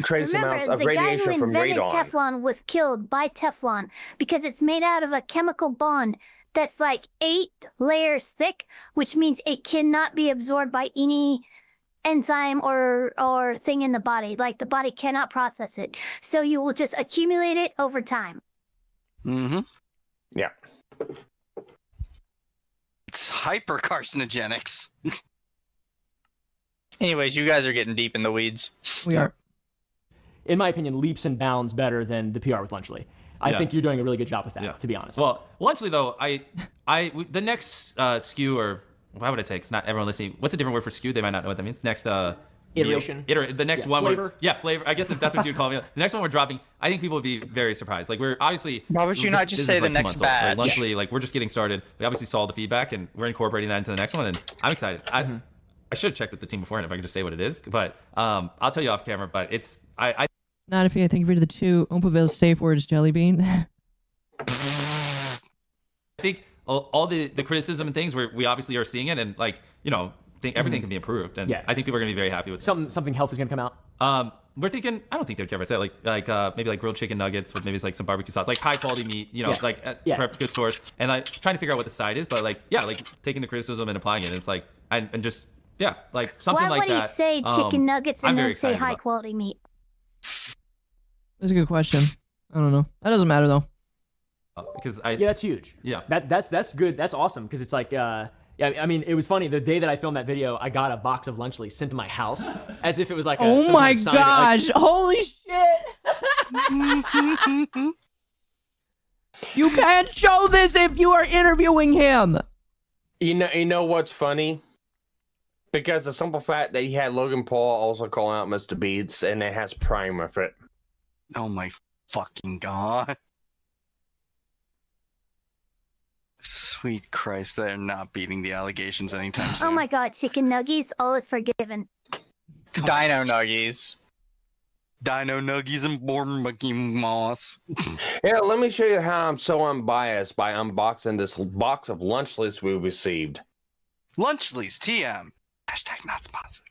trace amounts Remember, of the guy radiation who from invented radon. Teflon was killed by Teflon because it's made out of a chemical bond that's like 8 layers thick, which means it cannot be absorbed by any enzyme or thing in the body. Like the body cannot process it. So you will just accumulate it over time. Mm-hmm. Yeah. It's hyper carcinogenics. Anyways, you guys are getting deep in the weeds. We are. In my opinion, leaps and bounds better than the PR with Lunchly. I think you're doing a really good job with that, to be honest. Well, Lunchly though, the next SKU, or why would I say? It's not everyone listening. What's a different word for SKU? They might not know what that means. Next iteration. The next one. Flavor. Flavor. I guess if that's what you'd call me. The next one we're dropping. I think people would be very surprised. Like we're obviously. Why would you not just say the next batch? Like, Lunchly, like we're just getting started. We obviously saw the feedback and we're incorporating that into the next one, and I'm excited. I should have checked with the team beforehand if I could just say what it is, but I'll tell you off camera. But it's Not if you thank you for the 2 Oompaville safe words, Jelly Bean. I think all the criticism and things we obviously are seeing it, and like think everything can be improved, and I think people are gonna be very happy with it. Something healthy is gonna come out. We're thinking, I don't think they would care if I say like maybe like grilled chicken nuggets with maybe it's like some barbecue sauce, like high quality meat, good source, and like trying to figure out what the side is, but like taking the criticism and applying it. And it's like and just like something Why like that. would he say chicken nuggets and I'm then very say excited high about. quality meat? That's a good question. I don't know. That doesn't matter though. Because that's huge. Yeah. That's good. That's awesome because it's like I mean, it was funny. The day that I filmed that video, I got a box of Lunchly sent to my house, as if it was like. Oh my gosh! Holy shit! You can't show this if you are interviewing him. You know what's funny? Because the simple fact that he had Logan Paul also calling out MrBeast, and it has Prime with it. Oh my fucking god. Sweet Christ, they're not beating the allegations anytime soon. Oh my god, chicken nuggies, all is forgiven. Dino Nuggies. Dino Nuggies and Born Mickey Mouse. Yeah, let me show you how I'm so unbiased by unboxing this box of Lunchlys we received. Lunchlys, TM. Hashtag not sponsored.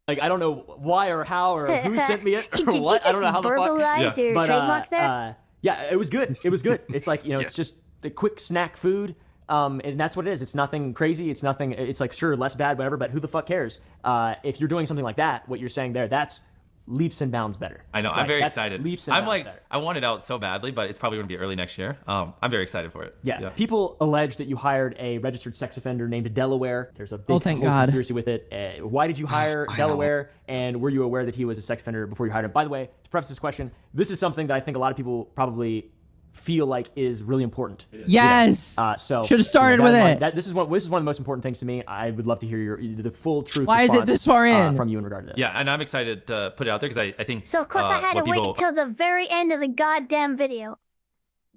Like, I don't know why or how or who sent me it or Did what. You I don't know how the fuck. verbalize your trademark there? Yeah, it was good. It was good. It's like, it's just the quick snack food. And that's what it is. It's nothing crazy. It's nothing. It's like, sure, less bad, whatever, but who the fuck cares? If you're doing something like that, what you're saying there, that's leaps and bounds better. I know. I'm very excited. Leaps and bounds better. I want it out so badly, but it's probably going to be early next year. I'm very excited for it. Yeah. People allege that you hired a registered sex offender named Delaware. There's a big thank whole God. conspiracy with it. Why did you hire Delaware? And were you aware that he was a sex offender before you hired him? By the way, to preface this question, this is something that I think a lot of people probably feel like is really important. Yes. So should have started with it. This is one of the most important things to me. I would love to hear the full truth. Why is it this far in from you in regard to that? Yeah, and I'm excited to put it out there because I think. So of course I had to wait until the very end of the goddamn video.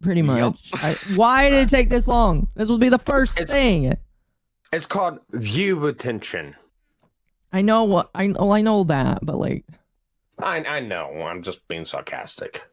Pretty much. Why did it take this long? This will be the first thing. It's called view retention. I know I know that, but like. I know. I'm just being sarcastic.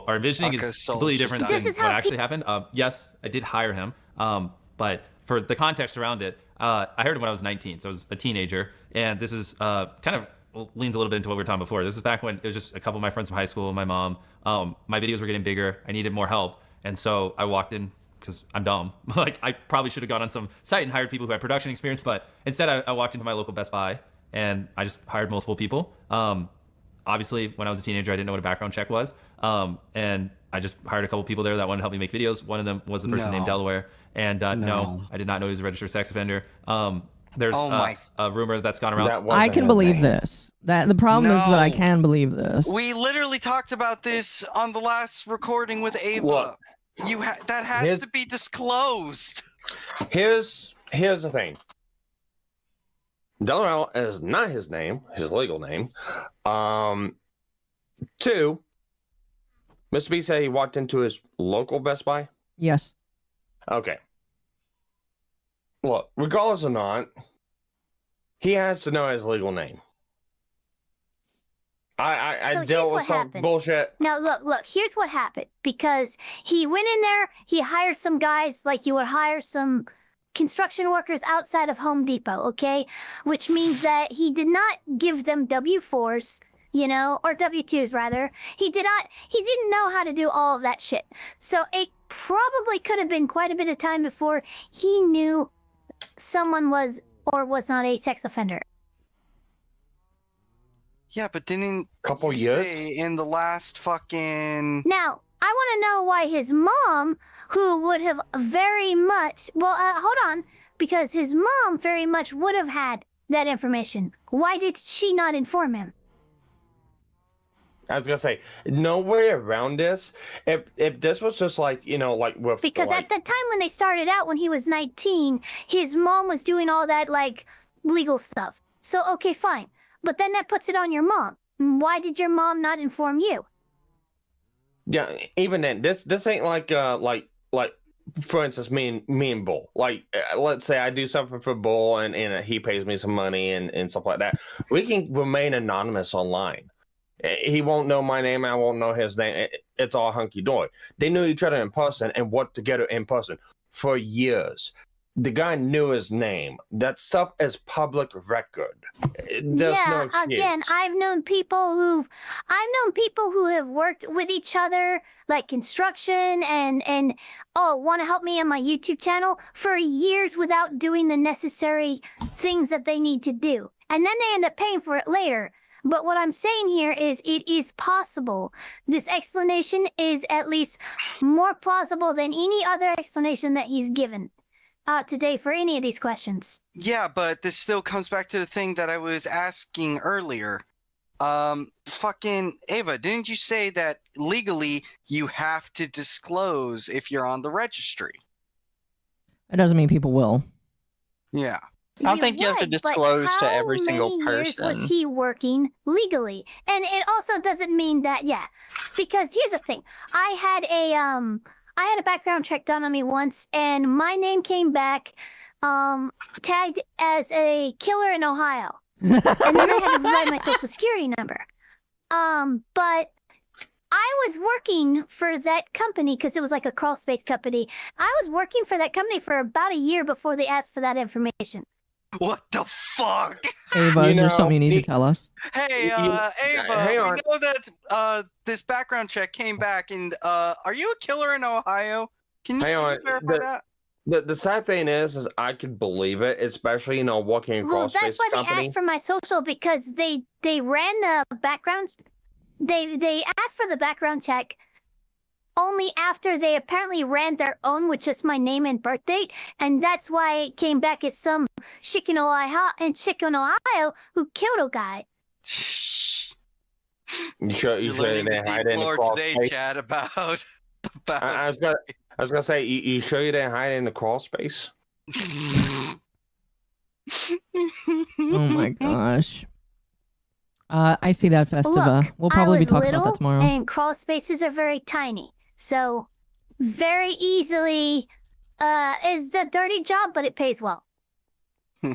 Our envisioning is completely different than what actually happened. Yes, I did hire him, but for the context around it, I hired him when I was 19, so I was a teenager, and this is kind of leans a little bit into what we were talking before. This is back when it was just a couple of my friends from high school, my mom. My videos were getting bigger. I needed more help, and so I walked in because I'm dumb. Like I probably should have gone on some site and hired people who had production experience, but instead I walked into my local Best Buy and I just hired multiple people. Obviously, when I was a teenager, I didn't know what a background check was. And I just hired a couple people there that wanted to help me make videos. One of them was the person named Delaware. And no, I did not know he was a registered sex offender. There's a rumor that's gone around. I can believe this. The problem is that I can believe this. We literally talked about this on the last recording with Ava. Look, that has to be disclosed. Here's the thing. Delaware is not his name, his legal name. 2, MrBeast said he walked into his local Best Buy. Yes. Okay. Look, regardless or not, he has to know his legal name. I So dealt here's with what some happened. bullshit. Now look, here's what happened. Because he went in there, he hired some guys like you would hire some construction workers outside of Home Depot, okay? Which means that he did not give them W-4s, you know, or W-2s rather. He didn't know how to do all of that shit. So it probably could have been quite a bit of time before he knew someone was or was not a sex offender. Yeah, but didn't Couple you years. say in the last fucking... Now, I want to know why his mom, who would have very much, hold on, because his mom very much would have had that information. Why did she not inform him? I was gonna say, no way around this. If this was just like, you know, like with Because like, at the time when they started out, when he was 19, his mom was doing all that, like, legal stuff. So, okay, fine. But then that puts it on your mom. Why did your mom not inform you? yeah, even then, this ain't like for instance, me and Bull. Like, let's say I do something for Bull and he pays me some money and stuff like that. We can remain anonymous online. He won't know my name. I won't know his name. It's all hunky dory. They knew each other in person and worked together in person for years. The guy knew his name. That stuff is public record. There's no excuse. Again, I've known people who have worked with each other, like construction and want to help me on my YouTube channel for years without doing the necessary things that they need to do. And then they end up paying for it later. But what I'm saying here is it is possible. This explanation is at least more plausible than any other explanation that he's given today for any of these questions. Yeah, but this still comes back to the thing that I was asking earlier. Fucking Ava, didn't you say that legally you have to disclose if you're on the registry? It doesn't mean people will. Yeah. I don't think you have to disclose to every single How many years person. was he working legally? And it also doesn't mean that, because here's the thing. I had a background check done on me once, and my name came back tagged as a killer in Ohio. And then I had to provide my social security number. But I was working for that company because it was like a crawl space company. I was working for that company for about a year before they asked for that information. What the fuck? Ava, is there something you need to tell us? Hey, Ava, hang on. we know that this background check came back, and are you a killer in Ohio? Can you verify that? The sad thing is I could believe it, especially, you know, working across Well, that's why company. they asked for my social, because they ran the background. They asked for the background check only after they apparently ran their own with just my name and birth date, and that's why it came back as some chick in Ohio who killed a guy. You sure learning they the didn't hide deep in the lore crawl today, space? Chad, about I was gonna say, you sure you didn't hide in the crawl space? Oh my gosh. I see that, Festiva. Look, We'll probably I be was talking little, about that tomorrow. and crawl spaces are very tiny, so very easily is a dirty job, but it pays well. All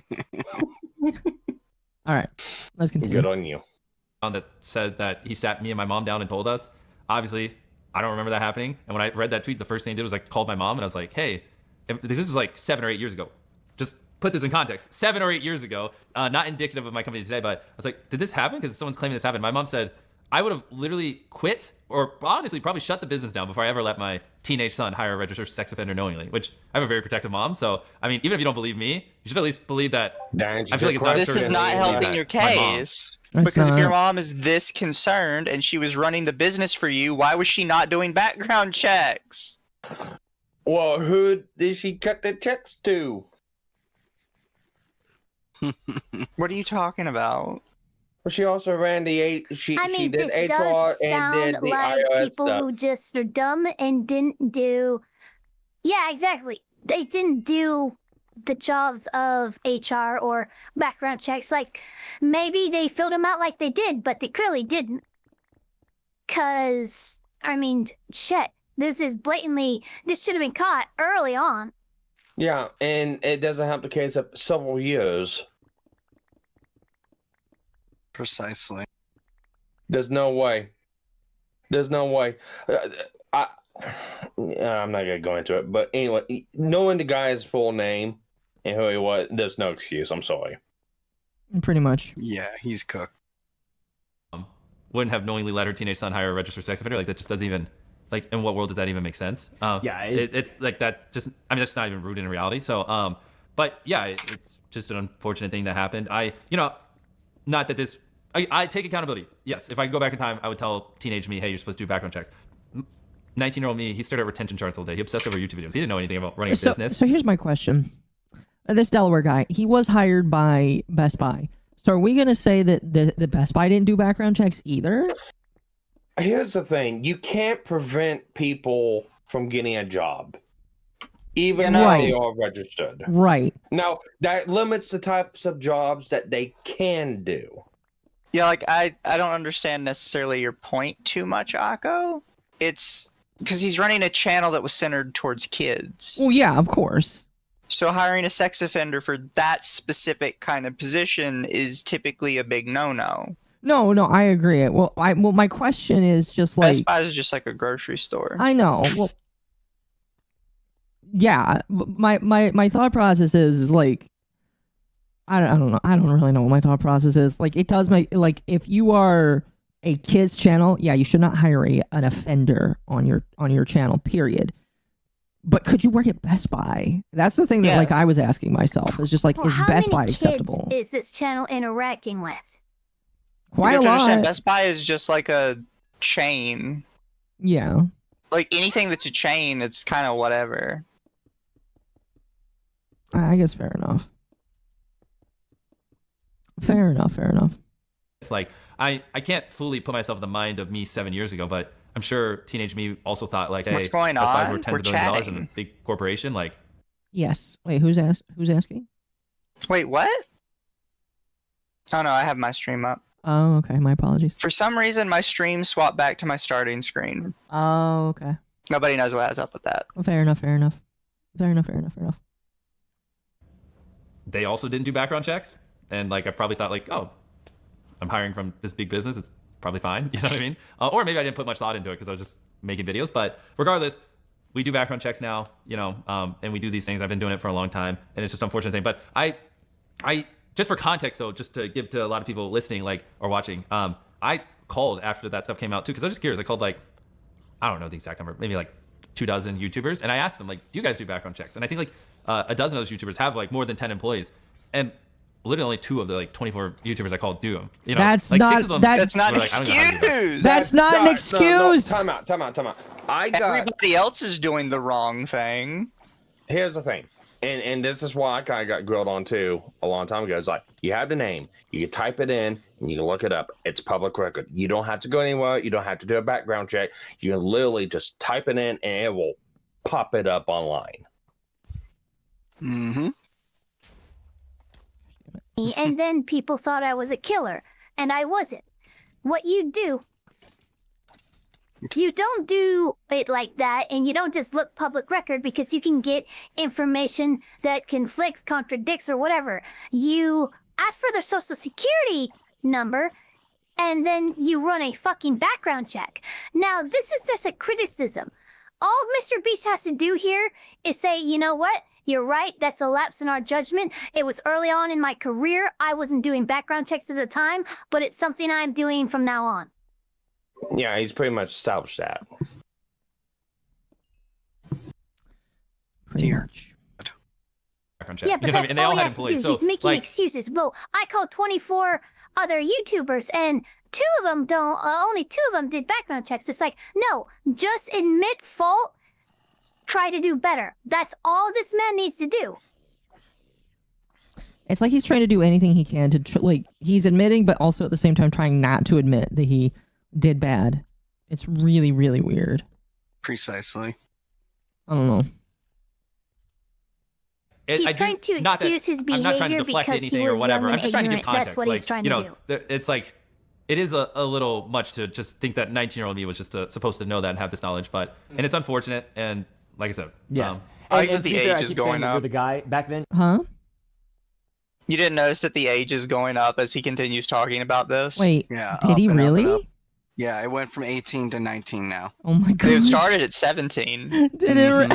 right, let's continue. Good on you. That said that he sat me and my mom down and told us. Obviously, I don't remember that happening. And when I read that tweet, the first thing I did was like called my mom and I was like, hey, this is like 7 or 8 years ago. Just put this in context. 7 or 8 years ago, not indicative of my company today, but I was like, did this happen? Because someone's claiming this happened. My mom said, I would have literally quit or honestly probably shut the business down before I ever let my teenage son hire a registered sex offender knowingly, which I have a very protective mom. So, I mean, even if you don't believe me, you should at least believe that. I feel like it's not This is not helping your case. Because if your mom is this concerned and she was running the business for you, why was she not doing background checks? Well, who did she cut the checks to? What are you talking about? Well, she also ran the she did this HR does and sound did the like IRS people stuff. who just are dumb and didn't do. Yeah, exactly. they didn't do the jobs of HR or background checks. Like, maybe they filled them out like they did, but they clearly didn't. Cause, I mean, shit, this should have been caught early on. Yeah, and it doesn't help the case of several years. Precisely. There's no way. There's no way. I'm not gonna go into it, but anyway, knowing the guy's full name and who he was, there's no excuse. I'm sorry. Pretty much. Yeah, he's cooked. Wouldn't have knowingly let her teenage son hire a registered sex offender. Like that just doesn't even, like, in what world does that even make sense? Yeah, it's like that. Just, I mean, that's not even rooted in reality. So, but yeah, it's just an unfortunate thing that happened. Not that this. I take accountability. Yes, if I could go back in time, I would tell teenage me, hey, you're supposed to do background checks. 19-year-old me, he stared at retention charts all day. He obsessed over YouTube videos. He didn't know anything about running a business. So here's my question. This Delaware guy, he was hired by Best Buy. So are we going to say that the Best Buy didn't do background checks either? Here's the thing. You can't prevent people from getting a job, even though they are registered. Right. Now, that limits the types of jobs that they can do. Yeah, like, I don't understand necessarily your point too much, Akko. It's because he's running a channel that was centered towards kids. Well, yeah, of course. So hiring a sex offender for that specific kind of position is typically a big no-no. No, I agree. Well, my question is just like... Best Buy is just like a grocery store. I know. Well, yeah, my thought process is like... I don't know. I don't really know what my thought process is. Like, it does make... Like, if you are a kids channel, yeah, you should not hire an offender on your channel, period. But could you work at Best Buy? That's the thing that like I was asking myself. It's just like, is Best Buy acceptable? How many kids is this channel interacting with? Quite a lot. Best Buy is just like a chain. Yeah. Like anything that's a chain, it's kind of whatever. I guess fair enough. Fair enough. It's like I can't fully put myself in the mind of me 7 years ago, but I'm sure teenage me also thought like, hey, what's going Best Buy's on? worth tens of billions of dollars in a big corporation. Like, yes. Wait, who's asking? Wait, what? Oh no, I have my stream up. Oh, okay. My apologies. For some reason, my stream swapped back to my starting screen. Oh, okay. Nobody knows what has up with that. Well, fair enough. They also didn't do background checks, and like I probably thought like, oh, I'm hiring from this big business. It's probably fine. You know what I mean? Or maybe I didn't put much thought into it because I was just making videos. But regardless, we do background checks now, you know, and we do these things. I've been doing it for a long time, and it's just an unfortunate thing. But I just for context though, just to give to a lot of people listening, like, or watching, I called after that stuff came out too, because I was just curious. I called like, I don't know the exact number, maybe like 24 YouTubers, and I asked them like, do you guys do background checks? And I think like a dozen of those YouTubers have like more than 10 employees, and literally only 2 of the like 24 YouTubers I called do them. You know, that's like not, 6 of them. That's not an like, excuse. That's not an excuse. No, time out. Everybody else is doing the wrong thing. Here's the thing, and this is why I kind of got grilled on too a long time ago. It's like, you have the name, you can type it in, and you can look it up. It's public record. You don't have to go anywhere. You don't have to do a background check. You can literally just type it in, and it will pop it up online. Mm-hmm. And then people thought I was a killer, and I wasn't. What you do, you don't do it like that, and you don't just look public record because you can get information that conflicts, contradicts, or whatever. You ask for their social security number, and then you run a fucking background check. Now, this is just a criticism. All MrBeast has to do here is say, you know what? You're right, that's a lapse in our judgment. It was early on in my career. I wasn't doing background checks at the time, but it's something I'm doing from now on. Yeah, he's pretty much established that. Pretty much. Background check. Yeah, but You know what I that's mean? And they all all he had has to do. employees. So, He's making like, excuses. Well, I called 24 other YouTubers, and 2 of them don't. Only 2 of them did background checks. It's like, no, just admit fault. Try to do better. That's all this man needs to do. It's like he's trying to do anything he can to like he's admitting, but also at the same time trying not to admit that he did bad. It's really, really weird. Precisely. I don't know. He's trying to excuse his behavior I'm not trying to deflect because anything he was or whatever. young I'm and just trying to give ignorant. context. That's what he's trying to do. It's like, it is a little much to just think that 19-year-old me was just supposed to know that and have this knowledge, and it's unfortunate. And like I said, Yeah. I think and the to be fair, age I is keep going saying that you're up. the guy back then. Huh? You didn't notice that the age is going up as he continues talking about this? Wait, Yeah, did he up and up and really? up. Yeah, it went from 18 to 19 now. Oh my god. It started at 17. Did it?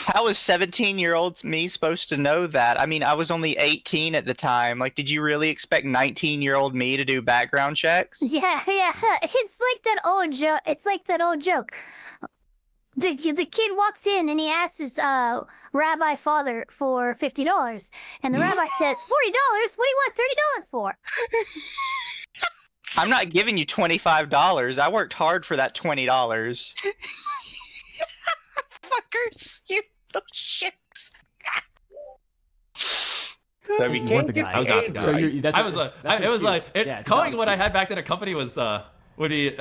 How was 17-year-old me supposed to know that? I mean, I was only 18 at the time. Like, did you really expect 19-year-old me to do background checks? Yeah. It's like that old joke. It's like that old joke. The kid walks in and he asks his rabbi father for $50, and the rabbi says, $40? What do you want $30 for? I'm not giving you $25. I worked hard for that $20. Fuckers, you little shits. So if you You can't weren't the get guy. I was not the guy. So you're, that's I was like, that's an it was like, excuse. Yeah, it's calling not what I an had back then a company was would be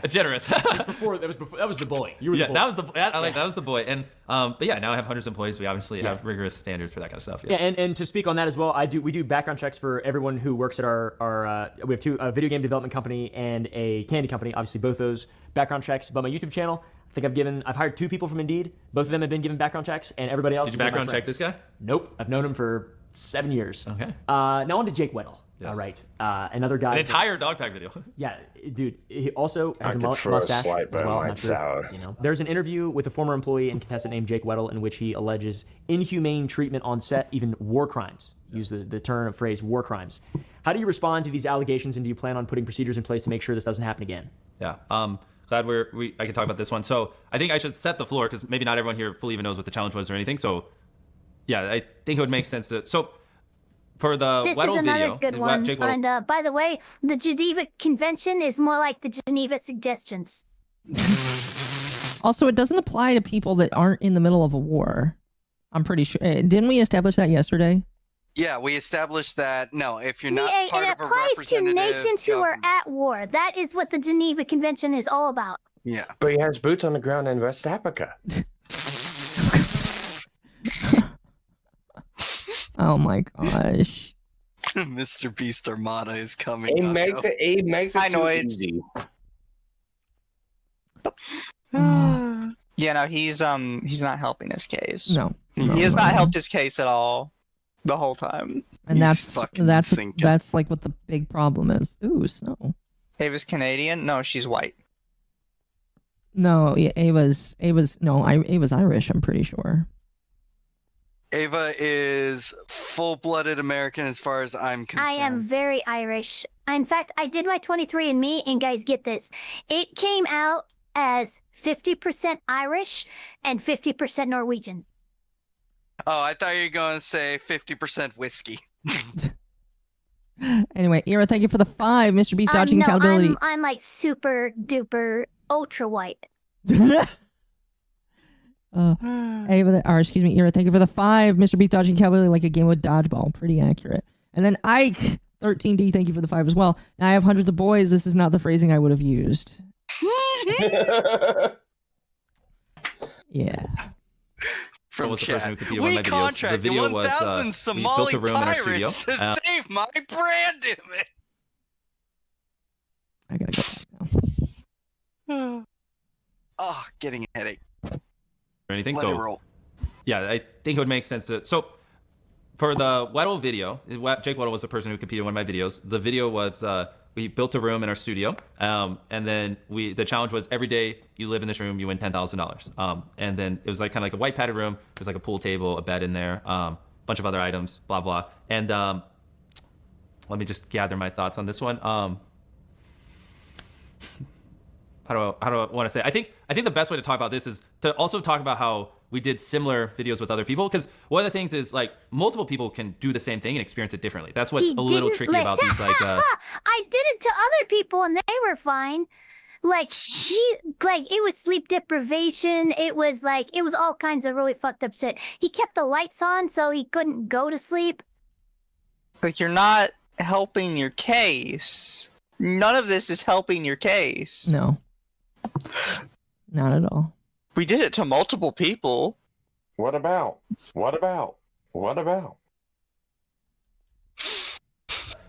generous. excuse. That was the bully. You were the bully. that was the that was the boy. And but yeah, now I have hundreds of employees. We obviously have rigorous standards for that kind of stuff. Yeah, and to speak on that as well, we do background checks for everyone who works at our we have a video game development company and a candy company. Obviously, both those background checks. But my YouTube channel, I think I've hired 2 people from Indeed. Both of them have been given background checks, and everybody else. Did you background check this guy? Nope, I've known him for 7 years. Okay. Now on to Jake Weddle. Yes. All right, another guy. An entire dog tag video. Yeah, dude. He also has a could throw a mustache swipe as at well. my Not sure if, salad. you know. There's an interview with a former employee and contestant named Jake Weddle in which he alleges inhumane treatment on set, even war crimes. Use the term of phrase war crimes. How do you respond to these allegations, and do you plan on putting procedures in place to make sure this doesn't happen again? Yeah. Glad I can talk about this one. So I think I should set the floor because maybe not everyone here fully even knows what the challenge was or anything. So yeah, I think it would make sense to. So for the This Weddle is another video, good one. Jake Weddle, And by the way, the Geneva Convention is more like the Geneva Suggestions. Also, it doesn't apply to people that aren't in the middle of a war. I'm pretty sure. Didn't we establish that yesterday? Yeah, we established that. No, if you're not part it of a applies to representative nations who are government- at war. That is what the Geneva Convention is all about. Yeah. But he has boots on the ground in West Africa. Oh my gosh. MrBeast Armada is coming. He Occo. makes it too Paranoid. easy. Yeah, no, he's not helping his case. No. He has not helped his case at all the whole time. And He's that's fucking that's sinking. that's like what the big problem is. Ooh, snow. Ava's Canadian? No, she's white. No, yeah, Ava's Irish, I'm pretty sure. Ava is full-blooded American as far as I'm concerned. I am very Irish. In fact, I did my 23andMe, and guys, get this. It came out as 50% Irish and 50% Norwegian. Oh, I thought you were going to say 50% whiskey. Anyway, Ira, thank you for the 5. MrBeast dodging no, accountability. I'm like super duper ultra white. Excuse me, Ira, thank you for the 5. MrBeast dodging accountability like a game with dodgeball. Pretty accurate. And then Ike 13D, thank you for the 5 as well. Now I have hundreds of boys. This is not the phrasing I would have used. Yeah. From was the person chat. who competed with We my videos. The contracted video was 1,000 we built Somali a room in our studio. pirates to save my brand, damn it. I gotta go back now. Oh, getting a headache. or anything. Let it So roll. yeah, I think it would make sense to. So for the Weddle video, Jake Weddle was the person who competed in one of my videos. The video was we built a room in our studio, and then the challenge was every day you live in this room, you win $10,000. And then it was like kind of like a white padded room. There's like a pool table, a bed in there, bunch of other items, blah blah. And let me just gather my thoughts on this one. How do I want to say? I think the best way to talk about this is to also talk about how we did similar videos with other people, because one of the things is like multiple people can do the same thing and experience it differently. That's what's He a little didn't, tricky about these like I did it to other people and they were fine. Like it was sleep deprivation. It was all kinds of really fucked up shit. He kept the lights on so he couldn't go to sleep. Like, you're not helping your case. None of this is helping your case. No. Not at all. We did it to multiple people. What about? What about? What about?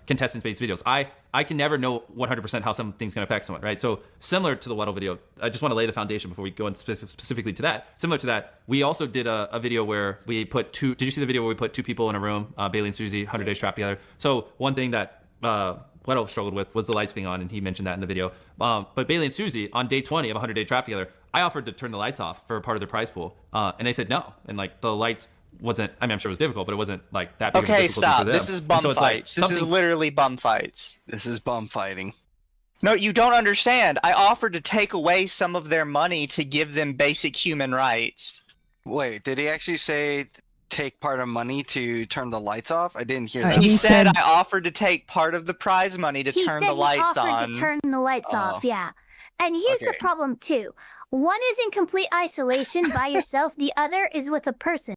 Contestant-based videos. I can never know 100% how something's going to affect someone, right? So similar to the Weddle video, I just want to lay the foundation before we go in specifically to that. Similar to that, we also did a video where we put two. Did you see the video where we put 2 people in a room, Bailey and Susie, 100 days trapped together? So one thing that Weddle struggled with was the lights being on, and he mentioned that in the video. But Bailey and Susie, on day 20 of 100 day trap together, I offered to turn the lights off for part of their prize pool, and they said no. And like the lights wasn't. I mean, I'm sure it was difficult, but it wasn't like that big of a Okay, difficulty stop. for them. This is bum And so it's fights. like This is literally bum fights. This is bum fighting. No, you don't understand. I offered to take away some of their money to give them basic human rights. Wait, did he actually say take part of money to turn the lights off? I didn't hear that. He He said said- I offered to take part of the prize money to He turn said the lights he offered on. to turn the lights Oh. off, yeah. And here's the Okay. problem too. One is in complete isolation by yourself, the other is with a person.